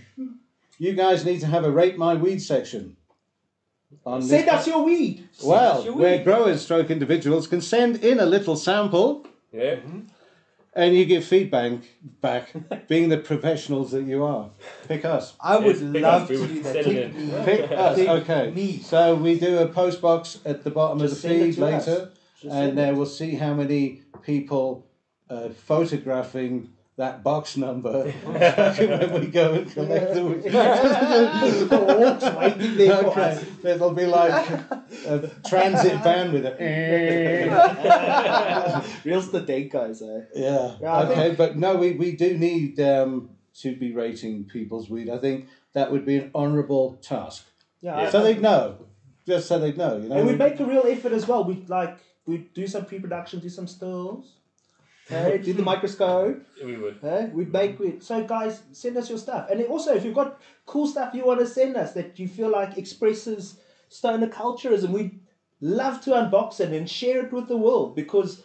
You guys need to have a rate my weed section. Send us your weed. Well, where growers stroke individuals can send in a little sample. Yeah. And you give feedback back, being the professionals that you are. Pick us. I would love We to would do that. send it in. Pick us. Okay. Me. So we do a post box at the bottom Just of the send it feed to us. later, and then we'll see how many people photographing that box number when we go and collect them. Okay. There'll be like a transit van with it. Real's the dank guys, eh? Yeah. I Okay, but no, we do need to be rating people's weed. I think that would be an honourable task. Yeah. So they'd know. Just so they'd know, you know. And we'd make a real effort as well. We'd do some pre-production, do some stills. Do the microscope. We would. We'd make it. So guys, send us your stuff. And then also, if you've got cool stuff you want to send us that you feel like expresses stoner culturism, we'd love to unbox it and share it with the world, because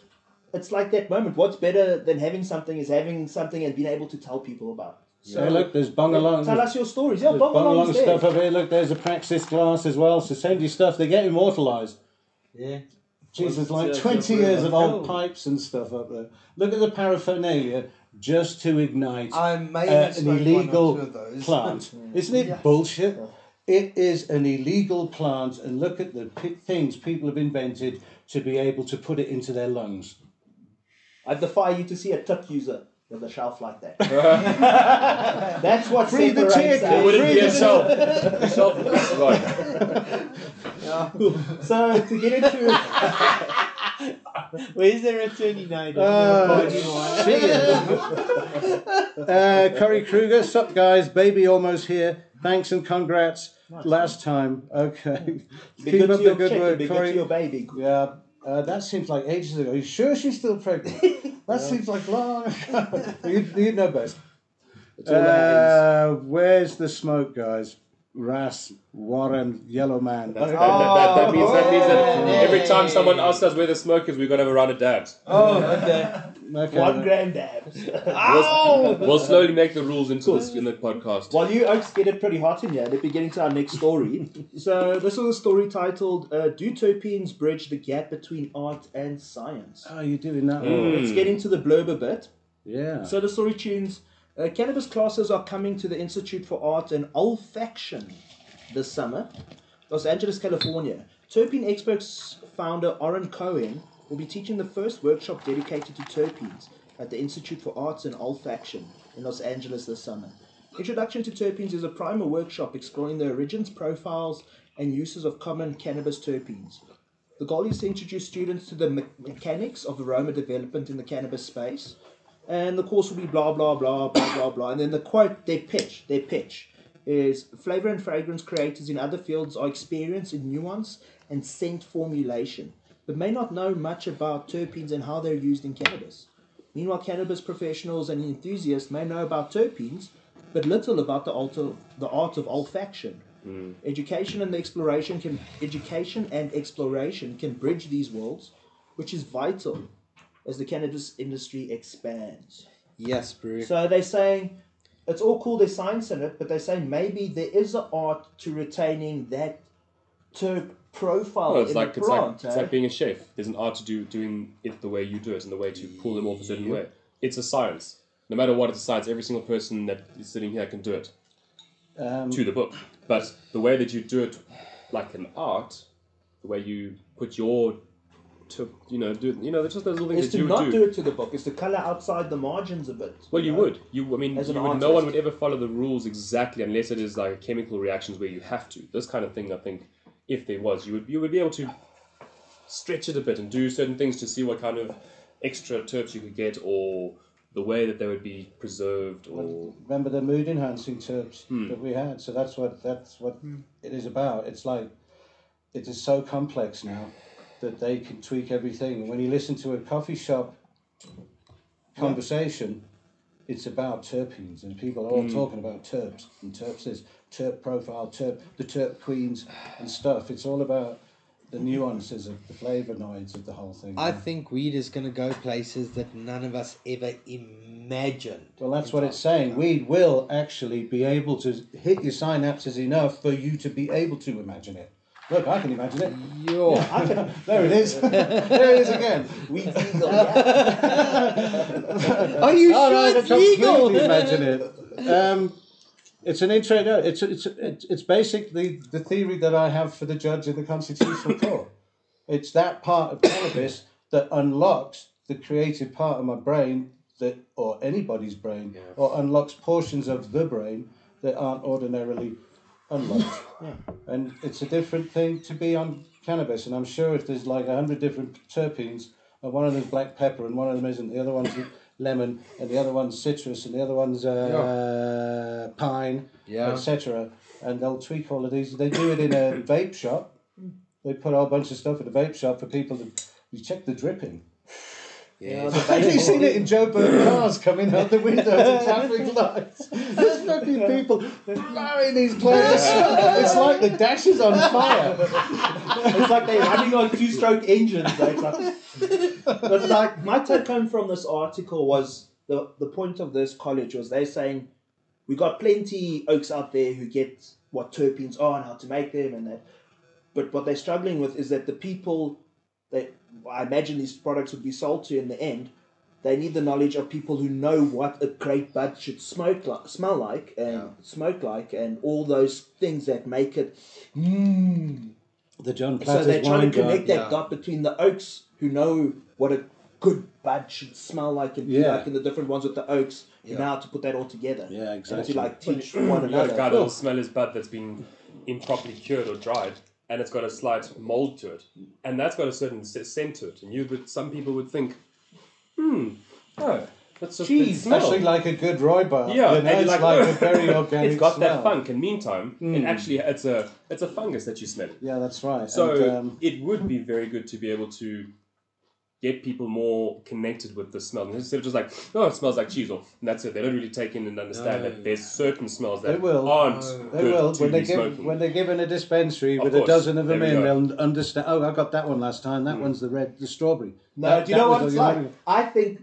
it's like that moment. What's better than having something is having something and being able to tell people about. So hey, look, there's Bongalong. Tell us your stories. Yeah, There's Bongalong there. stuff over here. Look, there's a Praxis glass as well. So send your stuff. They get immortalised. Yeah. Jesus, like 20 years of old pipes and stuff up there. Look at the paraphernalia. just to ignite I may have an smoked illegal 1 or 2 of those. plant. Isn't it bullshit? It is an illegal plant, and look at the things people have invented to be able to put it into their lungs. I defy you to see a tip user with a shelf like that. That's what Free the separates tick. us. It wouldn't be a shelf. Right. So to get into Where's their attorney now? Curry Kruger, sup guys, baby almost here. Thanks and congrats. Last time, okay. Keep up the good work, Curry. Your baby. Yeah, that seems like ages ago. Are you sure she's still pregnant? That seems like long ago. You know best. Where's the smoke, guys? Ras, Warren, Yellow Man. That means that every time someone asks us where the smoke is, we've got to have a round of dabs. Oh, okay. 1 gram dabs. We'll slowly make the rules into this in the podcast. While you oaks get it pretty hot in here, let me get into our next story. So this was a story titled "Do Terpenes Bridge the Gap Between Art and Science?" Oh, you're doing that. Let's get into the blurb a bit. Yeah. So the story tunes. Cannabis classes are coming to the Institute for Art and Olfaction this summer. Los Angeles, California. Terpene Experts founder Oren Cohen will be teaching the first workshop dedicated to terpenes at the Institute for Arts and Olfaction in Los Angeles this summer. Introduction to Terpenes is a primer workshop exploring the origins, profiles, and uses of common cannabis terpenes. The goal is to introduce students to the mechanics of aroma development in the cannabis space. And the course will be blah, blah, blah, blah, blah, blah. And then the quote, their pitch is, flavor and fragrance creators in other fields are experienced in nuance and scent formulation, but may not know much about terpenes and how they're used in cannabis. Meanwhile, cannabis professionals and enthusiasts may know about terpenes, but little about the art of olfaction. Education and exploration can bridge these worlds, which is vital as the cannabis industry expands. Yes, bro. So they're saying it's all cool, there's science in it, but they're saying maybe there is an art to retaining that terp profile in the plant. It's like being a chef. There's an art to doing it the way you do it and the way to pull them off a certain way. It's a science. No matter what, it's a science. Every single person that is sitting here can do it. To the book. But the way that you do it like an art, the way you put your there's just those little things is that to you not would do it to the book, is to colour outside the margins a bit. Well, you would. No artist. one would ever follow the rules exactly unless it is like chemical reactions where you have to. This kind of thing, I think, if there was, you would be able to stretch it a bit and do certain things to see what kind of extra terps you could get, or the way that they would be preserved. Or remember the mood enhancing terps that we had. So that's what it is about. It's like it is so complex now that they can tweak everything. And when you listen to a coffee shop conversation, it's about terpenes, and people are all talking about terps, and terps is terp profile, the terp queens and stuff. It's all about the nuances of the flavonoids of the whole thing. I think weed is going to go places that none of us ever imagined. Well, that's what it's saying. Weed will actually be able to hit your synapses enough for you to be able to imagine it. Look, I can imagine it. There it is. There it is again. Weed eagle. Are you sure I it's can legal? completely imagine it. It's an intro. No, it's basically the theory that I have for the judge in the Constitutional Court. It's that part of cannabis that unlocks the creative part of my brain, or anybody's brain, or unlocks portions of the brain that aren't ordinarily unlocked. And it's a different thing to be on cannabis. And I'm sure if there's like 100 different terpenes, and one of them's black pepper, and one of them isn't, the other one's lemon, and the other one's citrus, and the other one's pine, etc. And they'll tweak all of these. They do it in a vape shop. They put a whole bunch of stuff in a vape shop for people to check the dripping. Have you seen it in Joe Bird cars coming out the windows and traffic lights? There's fucking people blowing these places. It's like the dash is on fire. It's like they're running on two-stroke engines. But like my take home from this article was the point of this college was they saying we got plenty oaks out there who get what terpenes are and how to make them and that. But what they're struggling with is that the people that I imagine these products would be sold to in the end, They need the knowledge of people who know what a great bud should smell like, and smoke like, and all those things that make it. The John Platter's So they're trying to wine connect that gap between the oaks who know what a good bud should smell like and be like, and the different ones with the oaks. You know how to put that all together. Yeah, exactly. And to like teach one You got a another. guy that will smell his bud that's been improperly cured or dried, and it's got a slight mold to it, and that's got a certain scent to it. And some people would think, that's just Geez, especially like a good rhubarb. Yeah, you know, and it's you're like a very organic It's got smell. that funk, and meantime, it actually it's a fungus that you smell. Yeah, that's right. So and, it would be very good to be able to get people more connected with the smell instead of just like, it smells like cheese, and that's it. They don't really take in and understand that there's certain smells that aren't they good will to be smoking. when they're given a dispensary with course. a dozen of them There we in, go. they'll understand. Oh, I got that one last time. That one's the strawberry. No, do you know what it's like? Know. I think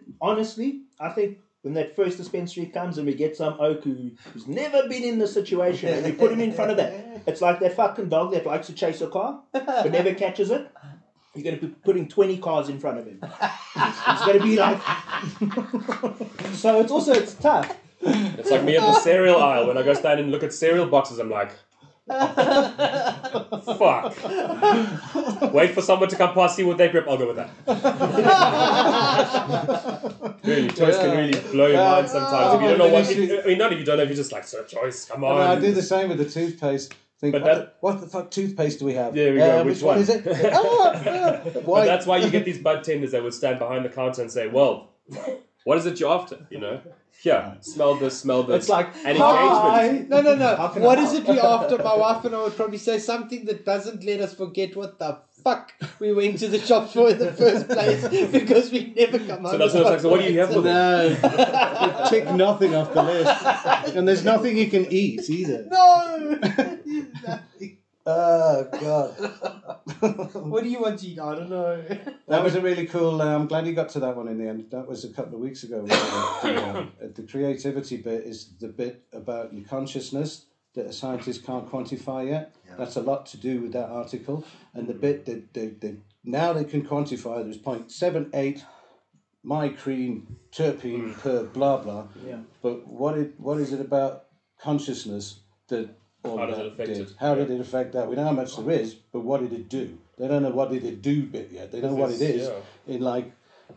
when that first dispensary comes and we get some oak who's never been in this situation and we put him in front of that, it's like that fucking dog that likes to chase a car but never catches it. You're going to be putting 20 cars in front of him. It's going to be like... So it's tough. It's like me at the cereal aisle. When I go stand and look at cereal boxes, I'm like, fuck. Wait for someone to come past, see what they grip, I'll go with that. Really, choice can really blow your mind sometimes. If you don't know what... not if you don't know, if you're just like, so choice, come on. I do the same with the toothpaste. Think, what the fuck toothpaste do we have? There we go. Which one is it? But that's why you get these bud tenders that would stand behind the counter and say, well, what is it you're after? You know? Here, smell this. It's like, an engagement. No. What is it we after? My wife and I would probably say something that doesn't let us forget what the fuck we went to the shop for in the first place because we never come home. So that's what it's like, so what do you have for them? No, tick nothing off the list. And there's nothing you can eat either. No! Oh, God. What do you want to eat? I don't know. That was a really cool... I'm glad you got to that one in the end. That was a couple of weeks ago. The creativity bit is the bit about your consciousness that a scientist can't quantify yet. Yeah. That's a lot to do with that article. And the bit that they now they can quantify, there's 0.78 micrene terpene per blah, blah. Yeah. But what is it about consciousness that... How does it affect it? How did it affect that? We know how much there is, but what did it do? They don't know what did it do bit yet. They know what it is in like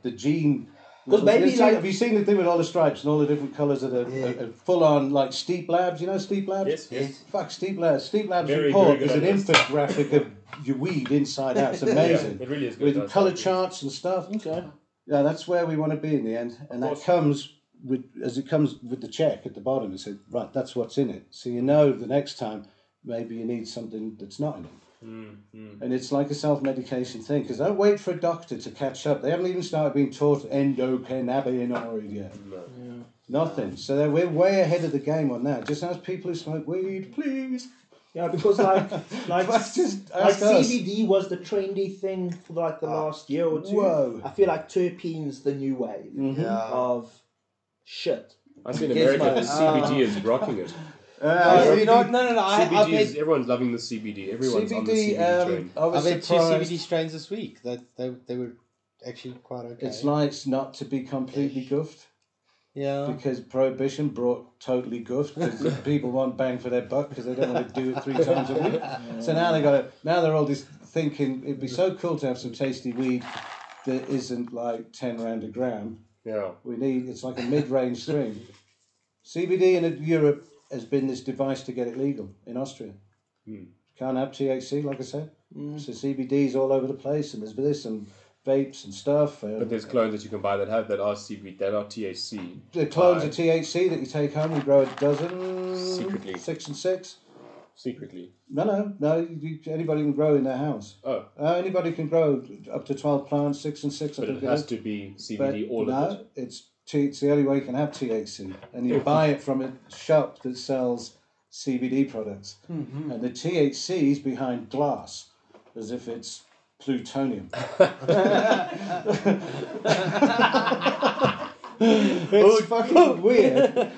the gene. Because maybe have you seen the thing with all the stripes and all the different colours of the full on like Steep Labs? You know Steep Labs? Yes. Fuck Steep Labs. Steep Labs Very, report very is an infographic of your weed inside out. It's amazing. It really is good. With colour charts and stuff. Okay. Yeah, that's where we want to be in the end, and that comes with the check at the bottom. It said, right, that's what's in it. So you know the next time. Maybe you need something that's not in it. And it's like a self-medication thing, because don't wait for a doctor to catch up. They haven't even started being taught endocannabinoid yet. Nothing. So we're way ahead of the game on that. Just ask people who smoke weed, please. Yeah, because like CBD was the trendy thing for like the last year or two. Whoa. I feel like terpenes the new wave of shit. I see in America, the CBD is rocking it. No. CBD everyone's loving the CBD. Everyone's on the CBD train. I've had 2 CBD strains this week. They were actually quite okay. It's nice not to be completely guffed. Yeah. Because Prohibition brought totally guffed because people want bang for their buck because they don't want to do it 3 times a week. So now they're all just thinking it'd be so cool to have some tasty weed that isn't like 10 rand a gram. Yeah. It's like a mid-range strain. CBD in Europe has been this device to get it legal in Austria. Can't have THC, like I said. So CBD's all over the place, and there's this and vapes and stuff. But there's clones that you can buy that are CBD, that are THC. The clones of THC that you take home, you grow a dozen. Secretly. 6 and 6. Secretly. No. Anybody can grow in their house. Oh. Anybody can grow up to 12 plants, 6 and 6. But it has to be CBD, all of it. It's the only way you can have THC. And you buy it from a shop that sells CBD products. Mm-hmm. And the THC is behind glass, as if it's plutonium. It's fucking weird.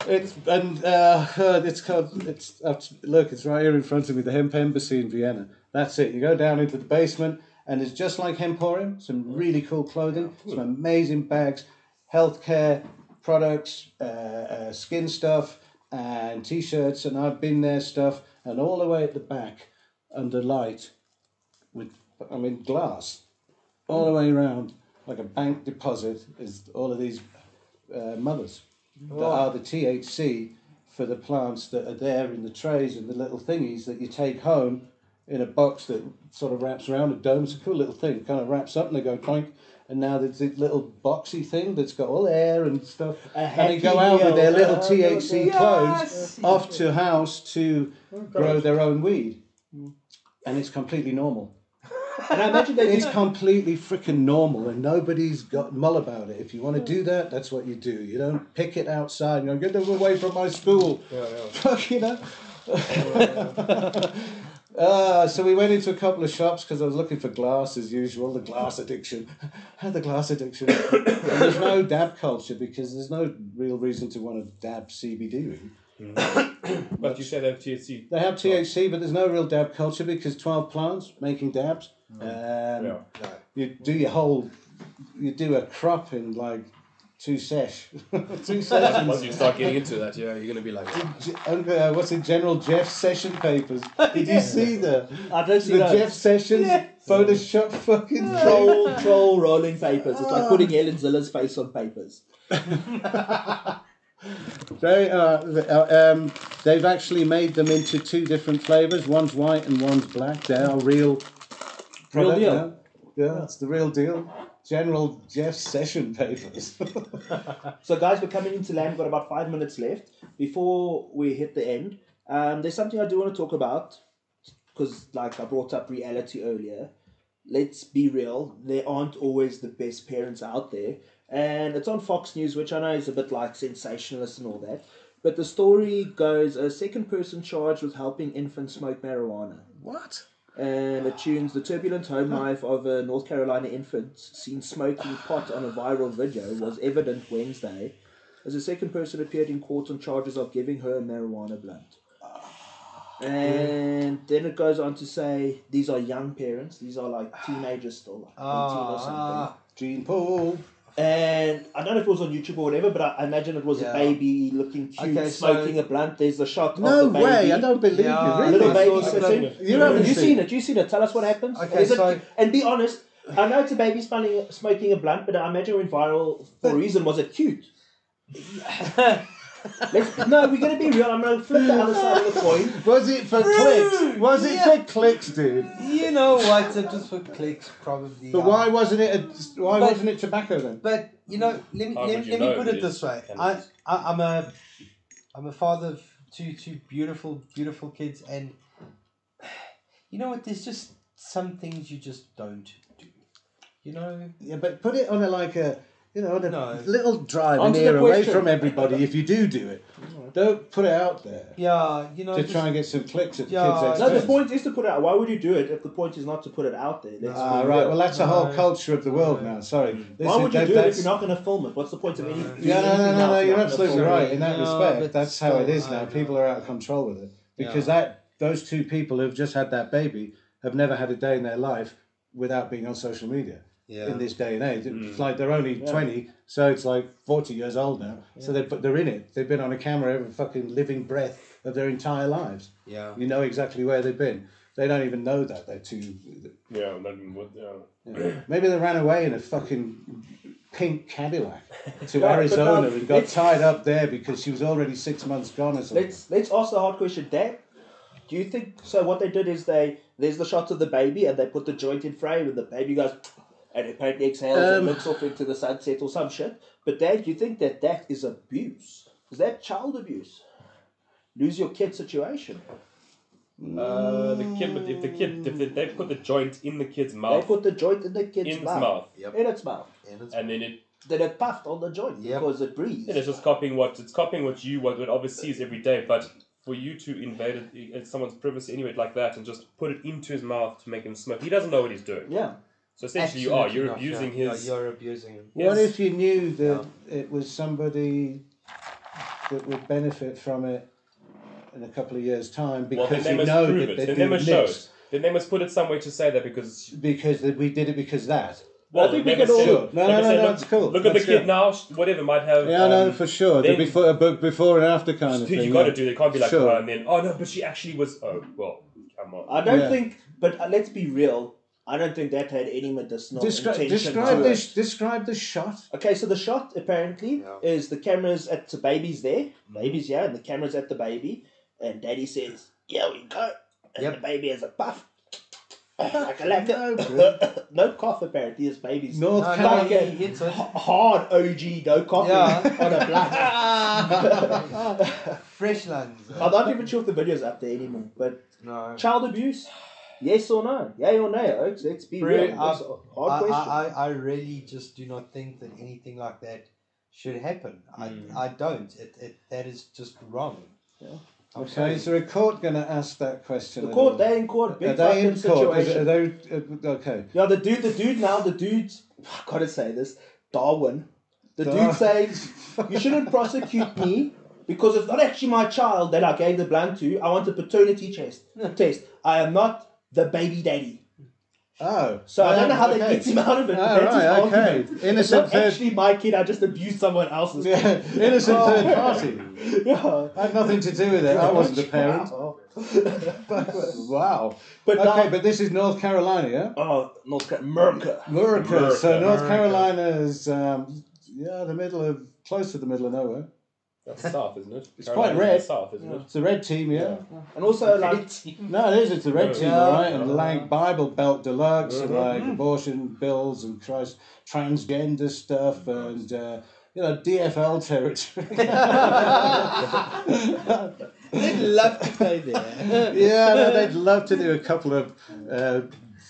It's right here in front of me, the Hemp Embassy in Vienna. That's it. You go down into the basement, and it's just like Hemporium. Some really cool clothing, some amazing bags. healthcare products, skin stuff, and T-shirts, and I've been there stuff, and all the way at the back, under light, with glass, all the way around, like a bank deposit, is all of these mothers that are the THC for the plants that are there in the trays and the little thingies that you take home in a box that sort of wraps around a dome. It's a cool little thing. It kind of wraps up and they go clink. And now there's this little boxy thing that's got all air and stuff. And they go out with their little THC clones off to house to grow their own weed. And it's completely normal. And I imagine it's completely freaking normal, and nobody's got mull about it. If you want to do that, that's what you do. You don't pick it outside and go, get them away from my school. Fuck, you know. So we went into a couple of shops because I was looking for glass as usual. The glass addiction. The glass addiction. And there's no dab culture because there's no real reason to want to dab CBD. But you said they have THC. They have THC, but there's no real dab culture because 12 plants making dabs. You do a crop in like 2 sessions. Once you start getting into that, you're going to be like... what's it, General Jeff Session papers? Did you see the Jeff Sessions Photoshop fucking troll rolling papers? It's like putting Ellen Zilla's face on papers. They've actually made them into 2 different flavours. One's white and one's black. They are real product. Real deal. Yeah, it's the real deal. General Jeff Session papers. So guys, we're coming into land. We've got about 5 minutes left before we hit the end. There's something I do want to talk about because like I brought up reality earlier. Let's be real. There aren't always the best parents out there. And it's on Fox News, which I know is a bit like sensationalist and all that. But the story goes, a second person charged with helping infants smoke marijuana. What? And it tunes the turbulent home life of a North Carolina infant seen smoking pot on a viral video was evident Wednesday as a second person appeared in court on charges of giving her a marijuana blunt. And then it goes on to say these are young parents. These are like teenagers still, like 18 or something. Gene Pool. And I don't know if it was on YouTube or whatever, but I imagine it was a baby looking cute, smoking a blunt. There's a shot of the baby. No way, I don't believe you. Really? Little baby sitting. You haven't seen it. You seen it. Tell us what happens. Okay, and be honest, I know it's a baby smoking a blunt, but I imagine it went viral for a reason. Was it cute? No, we're going to be real. I'm going to flip the other side of the coin. Was it for clicks? Was it for clicks, dude? You know what? It was for clicks, probably. But why wasn't it tobacco then? But you know, let me put it this way. I'm a father of two beautiful kids, and you know what? There's just some things you just don't do. You know. Yeah, but put it on a little drive in here away from everybody if you do it. Don't put it out there. Yeah, you know. To try and get some clicks at the kids' expense. No, the point is to put it out. Why would you do it if the point is not to put it out there? Right. Well, that's the whole culture of the world now. Sorry. Why would you do it if you're not going to film it? What's the point of any... No, you're absolutely right. In that respect, that's how it is now. People are out of control with it. Because those 2 people who've just had that baby have never had a day in their life without being on social media. In this day and age, it's like they're only 20, so it's like 40 years old now. So they're in it. They've been on a camera every fucking living breath of their entire lives. Yeah, you know exactly where they've been. They don't even know that they're too. Maybe they ran away in a fucking pink Cadillac to Arizona and got tied up there because she was already 6 months gone or something. Let's ask the hard question, Dad. Do you think so? What they did is there's the shot of the baby and they put the joint in frame and the baby goes. And apparently exhales and looks off into the sunset or some shit. But Dad, do you think that is abuse? Is that child abuse? Lose your kid situation. If they put the joint in the kid's mouth. They put the joint in the kid's mouth. Yep. In its mouth. And then it puffed on the joint because it breathes. And it's just copying what obviously sees every day, but for you to invade someone's privacy anyway like that and just put it into his mouth to make him smoke. He doesn't know what he's doing. Yeah. So essentially you're abusing his... You're abusing him. What if you knew that it was somebody that would benefit from it in a couple of years' time because you know that they do must show it. Then they must put it somewhere to say that because we did it because that. Well, I think we never can all- said- No, never no, said, no, look, it's cool. Look at the That's kid good. now, whatever might have. Yeah, no, for sure. then- Before and after kind of Dude, thing. you got to yeah. do. They can't be like, Sure. oh, and then, oh no, but she actually was. Oh, well, come on. I don't Yeah. think, but let's be real. I don't think that had any medicinal intention. Describe the shot. Okay, so the shot apparently is the camera's at the baby's there, baby's here, and the camera's at the baby, and Daddy says, "Here we go," and the baby has a puff. Like no cough apparently. His baby's North like Carolina. a hard OG no coffee on a black. Fresh lungs. I'm not even sure if the video's up there anymore. But No. child abuse, yes or no? Yay or nay, Oaks? Let's be real. That's a hard question. I really just do not think that anything like that should happen. I don't. That is just wrong. Yeah. Okay, is there a court going to ask that question? The court, they're in court. Big Are they in fucking court? situation. Are they, okay. Yeah, the dude, I gotta say this, Darwin. The dude Dar- says, you shouldn't prosecute me because it's not actually my child that I gave the blunt to. I want a paternity test. I am not the baby daddy. Oh. So I don't know how okay. that gets him out of it. Oh, But that's his right, okay. argument. It's Innocent not third... actually my kid, I just abused someone else's kid. Yeah, innocent third party. Yeah. I had nothing to do with it. I wasn't a parent. Wow. But Okay, but this is North Carolina, yeah? Oh, North Carolina. America. So North America. Carolina is, close to the middle of nowhere. That's south, isn't it? It's Carolina's quite red. South, isn't it? It's a red team, yeah. And also, like, No, it is. It's a red team, Yeah. all right. And lank Bible Belt Deluxe, and like abortion bills and transgender stuff, and DFL territory. They'd love to play there. Yeah, no, they'd love to do a couple of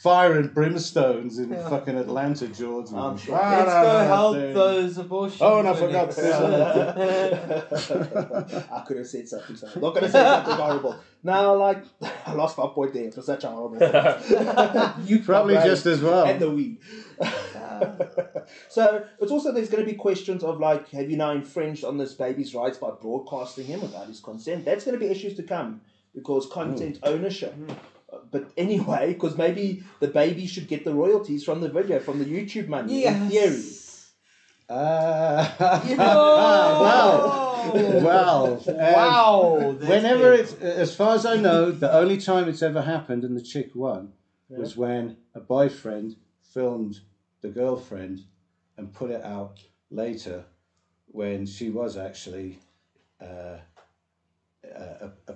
fire and brimstones in fucking Atlanta, Georgia. I'm sure. Let's go help those abortion Oh, and I forgot clinics. I could have said something. So I'm not going to say something horrible. Now, like, I lost my point there. It was such a horrible point. You Probably just as well. And the weed. So, it's also, there's going to be questions of, like, have you now infringed on this baby's rights by broadcasting him without his consent? That's going to be issues to come because content ownership. But anyway, because maybe the baby should get the royalties from the video, from the YouTube money, in theory. Wow. Wow. Whenever it's, as far as I know, the only time it's ever happened and the chick won was when a boyfriend filmed the girlfriend and put it out later when she was actually a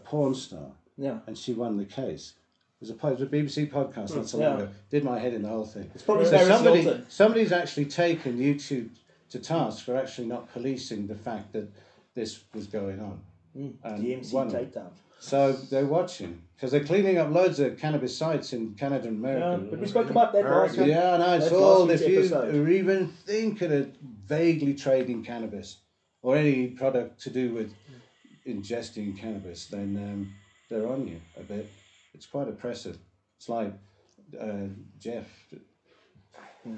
porn star. Yeah. And she won the case. It was a BBC podcast not so long ago. Did my head in the whole thing. It's probably So Paris Hilton. somebody's actually taken YouTube to task for actually not policing the fact that this was going on. And DMC won it. takedown. So they're watching because they're cleaning up loads of cannabis sites in Canada and Yeah, America. but we spoke about that last week. Yeah, no, it's That's all. last If week's you episode. are even thinking of vaguely trading cannabis or any product to do with ingesting cannabis, then they're on you a bit. It's quite oppressive. It's like Jeff,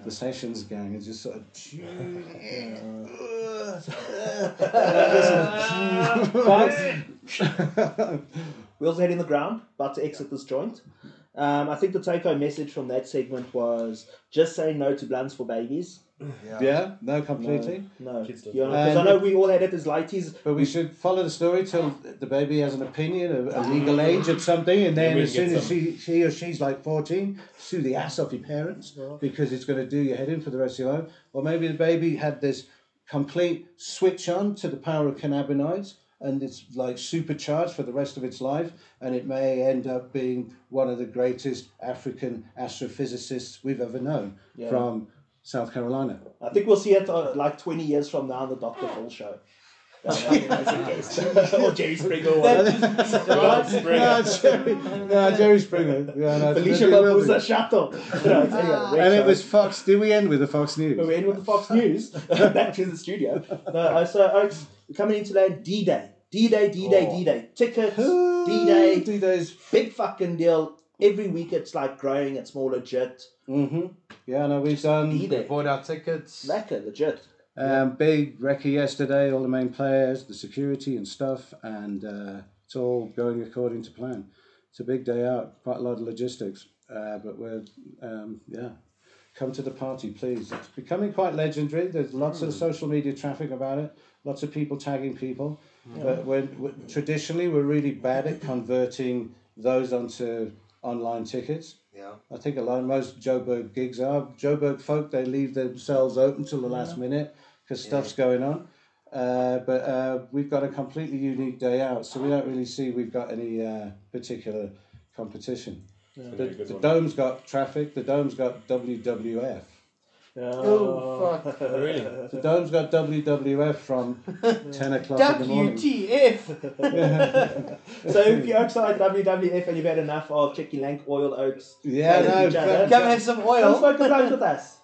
the Sessions gang is just sort of tuning in. Wheels ahead in the ground, about to exit this joint. I think the take-home message from that segment was just say no to blunts for babies. Yeah, no, completely. No, Kids don't. because I know we all had it as lighties. But we should follow the story till the baby has an opinion, a legal age of something, and then we as get soon as some. he or she's like 14, sue the ass off your parents because it's going to do your head in for the rest of your life. Or maybe the baby had this complete switch on to the power of cannabinoids, and it's like supercharged for the rest of its life, and it may end up being one of the greatest African astrophysicists we've ever known from South Carolina. I think we'll see it like 20 years from now on the Dr. Phil show. Or Jerry Springer. Jerry Springer. Yeah, no, Felicia it will be. Barbuza Shuttle. And it was Fox. Did we end with the Fox News? We end with the Fox News. Back to the studio. So we're coming into land D-Day. D-Day. Tickets, D-Day. D-Day's. Big fucking deal. Every week it's like growing. It's more legit. Mm-hmm. Yeah, no, we've done D-Day. Bought our tickets. Lekker, legit. big recce yesterday, all the main players, the security and stuff, and it's all going according to plan. It's a big day out, quite a lot of logistics, but we're, come to the party, please. It's becoming quite legendary. There's lots of social media traffic about it. Lots of people tagging people. But traditionally, we're really bad at converting those onto online tickets. Yeah. I think most Joburg gigs are. Joburg folk, they leave themselves open till the last minute because stuff's going on. But we've got a completely unique day out, so we don't really see we've got any particular competition. Yeah. The Dome's got traffic. The Dome's got WWF. Oh, fuck. Really? The Dome's got WWF from 10 o'clock in the morning. WTF! So if you're outside WWF and you've had enough of chicken lank oil oats, come have some oil. Come smoke a blunt with us.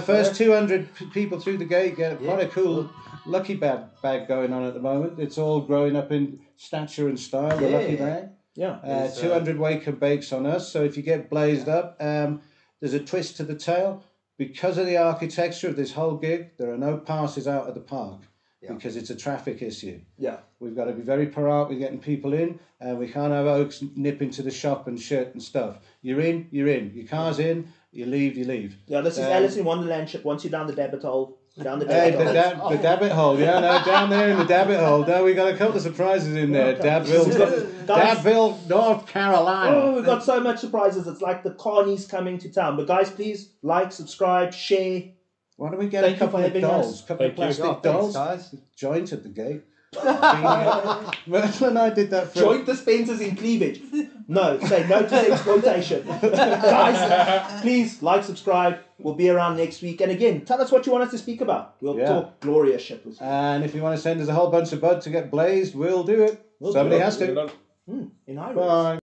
First 200 people through the gate get quite a cool lucky bag going on at the moment. It's all growing up in stature and style, the lucky bag. Yeah. 200 wake and bakes on us, so if you get blazed up, there's a twist to the tail. Because of the architecture of this whole gig, there are no passes out of the park because it's a traffic issue. Yeah. We've got to be very proactive with getting people in, and we can't have oaks nip into the shop and shit and stuff. You're in, you're in. Your car's in, you leave, you leave. Yeah, this is Alice in Wonderland ship. Once you're down the Dabbit hole, down the Hey, Dabbit hole. the Dabbit hole, down there in the Dabbit hole. No, we got a couple of surprises in there. Dabbville, North Carolina. Oh, we've got so much surprises. It's like the carnies coming to town. But guys, please like, subscribe, share. Why don't we get a couple of dolls, couple of plastic dolls? Guys. Joint at the gate. When I did that for Joint dispensers in cleavage. No, say no to exploitation. Guys, please like, subscribe. We'll be around next week. And again, tell us what you want us to speak about. We'll talk glorious shit with you. And if you want to send us a whole bunch of bud to get blazed, we'll do it. Somebody has to. In high Bye.